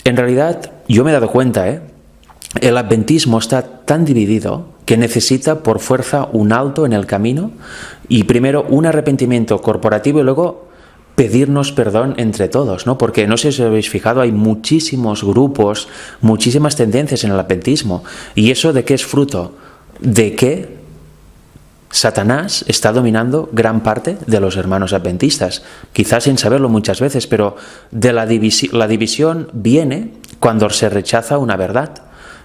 en realidad yo me he dado cuenta, el adventismo está tan dividido que necesita por fuerza un alto en el camino y primero un arrepentimiento corporativo y luego pedirnos perdón entre todos, ¿no? Porque no sé si os habéis fijado, hay muchísimos grupos, muchísimas tendencias en el adventismo. ¿Y eso de qué es fruto? De que Satanás está dominando gran parte de los hermanos adventistas, quizás sin saberlo muchas veces, pero de la división viene cuando se rechaza una verdad.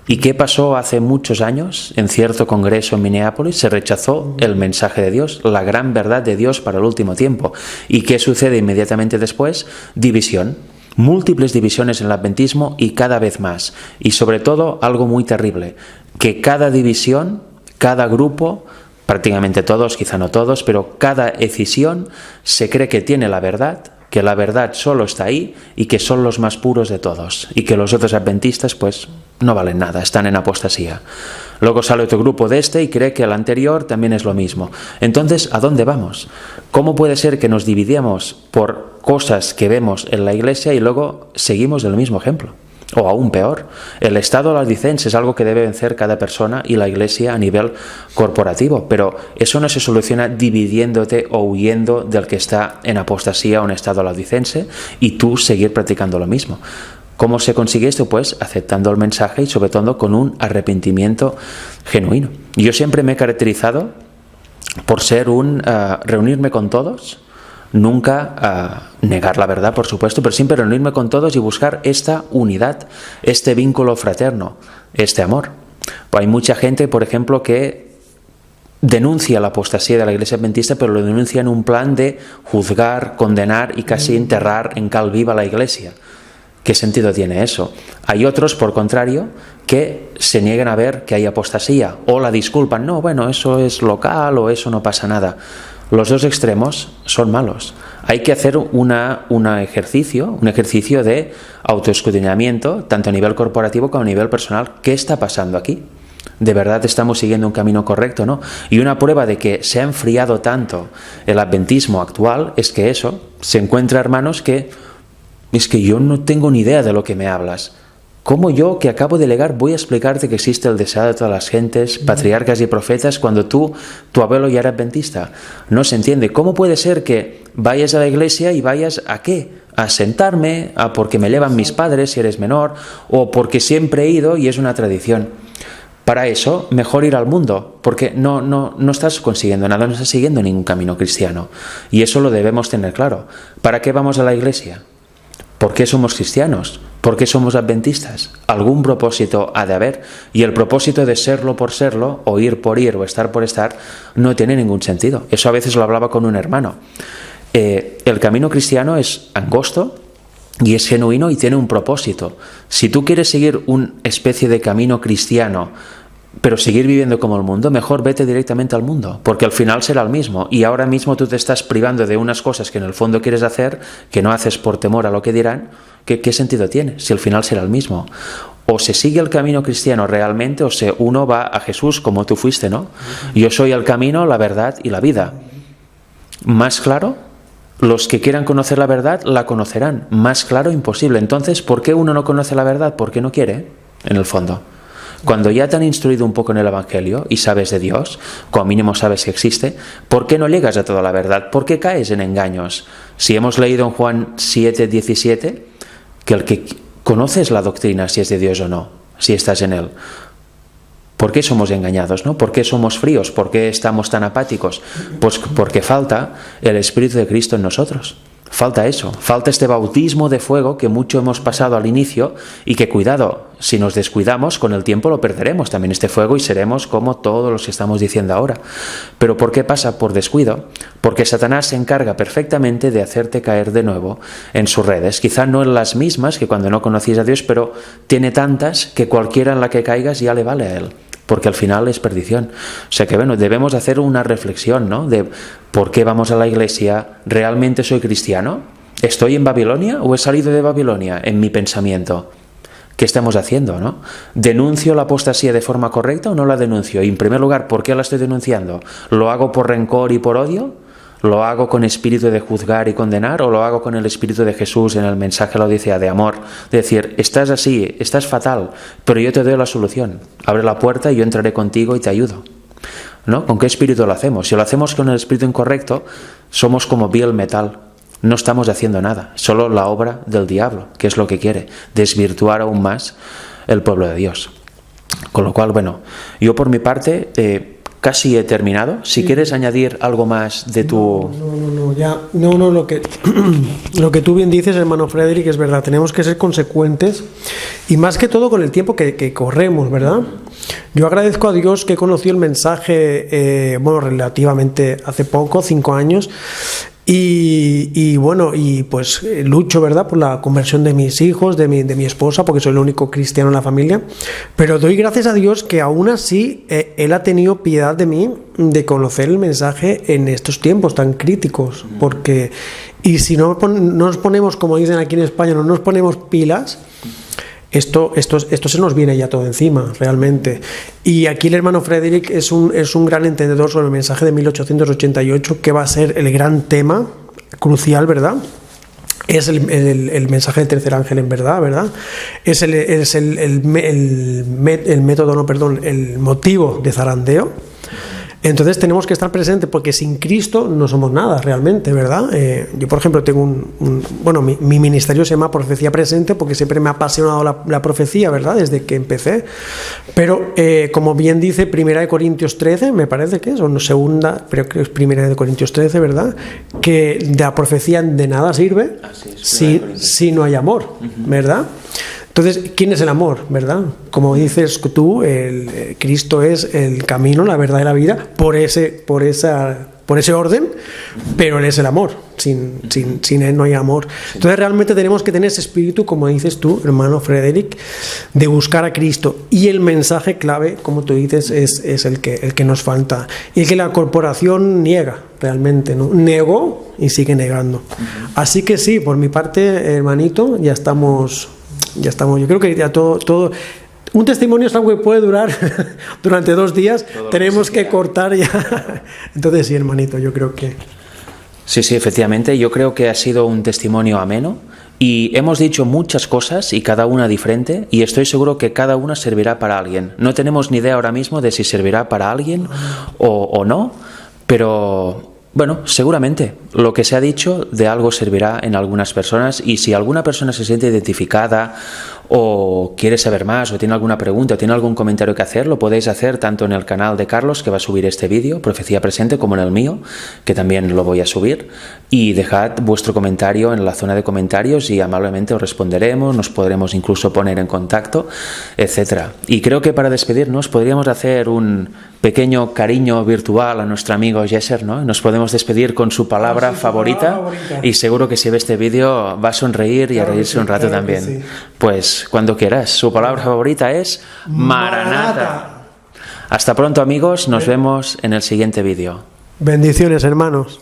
¿Y qué pasó hace muchos años? En cierto congreso en Minneapolis se rechazó el mensaje de Dios, la gran verdad de Dios para el último tiempo. ¿Y qué sucede inmediatamente después? División. Múltiples divisiones en el adventismo y cada vez más. Y sobre todo algo muy terrible, que cada división, cada grupo, prácticamente todos, quizá no todos, pero cada escisión se cree que tiene la verdad, que la verdad solo está ahí y que son los más puros de todos y que los otros adventistas pues no valen nada, están en apostasía. Luego sale otro grupo de y cree que el anterior también es lo mismo. Entonces, ¿a dónde vamos? ¿Cómo puede ser que nos dividamos por cosas que vemos en la iglesia y luego seguimos del mismo ejemplo? O aún peor, el estado laodicense es algo que debe vencer cada persona y la iglesia a nivel corporativo, pero eso no se soluciona dividiéndote o huyendo del que está en apostasía o en estado laodicense y tú seguir practicando lo mismo. ¿Cómo se consigue esto? Pues aceptando el mensaje y sobre todo con un arrepentimiento genuino. Yo siempre me he caracterizado por ser reunirme con todos, nunca negar la verdad, por supuesto, pero siempre reunirme con todos y buscar esta unidad, este vínculo fraterno, este amor. Hay mucha gente, por ejemplo, que denuncia la apostasía de la Iglesia Adventista, pero lo denuncia en un plan de juzgar, condenar y casi enterrar en cal viva la Iglesia. ¿Qué sentido tiene eso? Hay otros, por contrario, que se niegan a ver que hay apostasía o la disculpan. No, bueno, eso es local o eso no pasa nada. Los dos extremos son malos. Hay que hacer un ejercicio de autoescudriñamiento, tanto a nivel corporativo como a nivel personal. ¿Qué está pasando aquí? ¿De verdad estamos siguiendo un camino correcto, no? Y una prueba de que se ha enfriado tanto el adventismo actual es que se encuentra hermanos que es que yo no tengo ni idea de lo que me hablas. ¿Cómo yo, que acabo de legar, voy a explicarte que existe el deseo de todas las gentes, patriarcas y profetas, cuando tu abuelo ya era adventista? No se entiende. ¿Cómo puede ser que vayas a la iglesia y vayas a qué? A sentarme, a porque me llevan mis padres si eres menor, o porque siempre he ido y es una tradición? Para eso, mejor ir al mundo, porque no estás consiguiendo nada, no estás siguiendo ningún camino cristiano. Y eso lo debemos tener claro. ¿Para qué vamos a la iglesia? ¿Por qué somos cristianos? ¿Por qué somos adventistas? Algún propósito ha de haber, y el propósito de serlo por serlo, o ir por ir, o estar por estar, no tiene ningún sentido. Eso a veces lo hablaba con un hermano. El camino cristiano es angosto y es genuino y tiene un propósito. Si tú quieres seguir una especie de camino cristiano, pero seguir viviendo como el mundo, mejor vete directamente al mundo, porque al final será el mismo, y ahora mismo tú te estás privando de unas cosas que en el fondo quieres hacer, que no haces por temor a lo que dirán. ¿Qué sentido tiene si al final será el mismo? O se sigue el camino cristiano realmente, o uno va a Jesús como tú fuiste, ¿no? Yo soy el camino, la verdad y la vida. Más claro, los que quieran conocer la verdad la conocerán. Más claro, imposible. Entonces, ¿por qué uno no conoce la verdad? Porque no quiere, en el fondo. Cuando ya te han instruido un poco en el Evangelio y sabes de Dios, como mínimo sabes que existe, ¿por qué no llegas a toda la verdad? ¿Por qué caes en engaños? Si hemos leído en Juan 7:17 que el que conoces la doctrina si es de Dios o no, si estás en él. ¿Por qué somos engañados, no? ¿Por qué somos fríos? ¿Por qué estamos tan apáticos? Pues porque falta el Espíritu de Cristo en nosotros. Falta eso, falta este bautismo de fuego que mucho hemos pasado al inicio y que, cuidado, si nos descuidamos, con el tiempo lo perderemos también este fuego y seremos como todos los que estamos diciendo ahora. ¿Pero por qué pasa? Por descuido. Porque Satanás se encarga perfectamente de hacerte caer de nuevo en sus redes. Quizá no en las mismas que cuando no conocías a Dios, pero tiene tantas que cualquiera en la que caigas ya le vale a él. Porque al final es perdición. O sea que, bueno, debemos hacer una reflexión, ¿no? De por qué vamos a la iglesia. ¿Realmente soy cristiano? ¿Estoy en Babilonia o he salido de Babilonia en mi pensamiento? ¿Qué estamos haciendo, no? ¿Denuncio la apostasía de forma correcta o no la denuncio? Y en primer lugar, ¿por qué la estoy denunciando? ¿Lo hago por rencor y por odio? ¿Lo hago con espíritu de juzgar y condenar o lo hago con el espíritu de Jesús en el mensaje de la Odisea de amor? De decir, estás así, estás fatal, pero yo te doy la solución. Abre la puerta y yo entraré contigo y te ayudo. ¿No? ¿Con qué espíritu lo hacemos? Si lo hacemos con el espíritu incorrecto, somos como Bill Metal. No estamos haciendo nada, solo la obra del diablo, que es lo que quiere, desvirtuar aún más el pueblo de Dios. Con lo cual, bueno, yo por mi parte... casi he terminado. Si quieres añadir algo más de tu... No, lo que tú bien dices, hermano Frederick, es verdad. Tenemos que ser consecuentes y más que todo con el tiempo que corremos, ¿verdad? Yo agradezco a Dios que conocí el mensaje, relativamente hace poco, 5 años. Y pues lucho, ¿verdad?, por la conversión de mis hijos, de mi esposa, porque soy el único cristiano en la familia. Pero doy gracias a Dios que aún así Él ha tenido piedad de mí, de conocer el mensaje en estos tiempos tan críticos. Porque, y si no nos ponemos, como dicen aquí en España, no nos ponemos pilas, esto se nos viene ya todo encima, realmente. Y aquí el hermano Frederick es un gran entendedor sobre el mensaje de 1888, que va a ser el gran tema crucial, ¿verdad? Es el mensaje del tercer ángel, en verdad. Es el motivo de zarandeo. Entonces tenemos que estar presentes, porque sin Cristo no somos nada realmente, ¿verdad? Yo, por ejemplo, tengo mi ministerio se llama Profecía Presente, porque siempre me ha apasionado la profecía, ¿verdad?, desde que empecé. Pero como bien dice 1 Corintios 13, me parece que es, o segunda, pero creo que es 1 Corintios 13, ¿verdad?, que de la profecía de nada sirve si no hay amor, ¿verdad? Entonces, ¿quién es el amor, verdad? Como dices tú, Cristo es el camino, la verdad y la vida, por ese orden, pero Él es el amor. Sin Él no hay amor. Entonces, realmente tenemos que tener ese espíritu, como dices tú, hermano Frederick, de buscar a Cristo. Y el mensaje clave, como tú dices, es el que nos falta. Y el que la corporación niega, realmente, ¿no? Negó y sigue negando. Así que sí, por mi parte, hermanito, ya estamos. Yo creo que ya todo. Un testimonio es algo que puede durar durante 2 días. Tenemos que cortar ya. Entonces sí, hermanito, yo creo que... Sí, efectivamente. Yo creo que ha sido un testimonio ameno. Y hemos dicho muchas cosas y cada una diferente. Y estoy seguro que cada una servirá para alguien. No tenemos ni idea ahora mismo de si servirá para alguien o no. Pero... bueno, seguramente lo que se ha dicho de algo servirá en algunas personas, y si alguna persona se siente identificada o quiere saber más o tiene alguna pregunta o tiene algún comentario que hacer, lo podéis hacer tanto en el canal de Carlos, que va a subir este vídeo, Profecía Presente, como en el mío, que también lo voy a subir, y dejad vuestro comentario en la zona de comentarios y amablemente os responderemos, nos podremos incluso poner en contacto, etcétera. Y creo que para despedirnos podríamos hacer un pequeño cariño virtual a nuestro amigo Jesser, ¿no? Nos podemos despedir con su palabra favorita, y seguro que si ve este vídeo va a sonreír y a reírse un rato también. Sí. Pues cuando quieras. Su palabra favorita es Maranata. Hasta pronto, amigos. Nos vemos en el siguiente vídeo. Bendiciones, hermanos.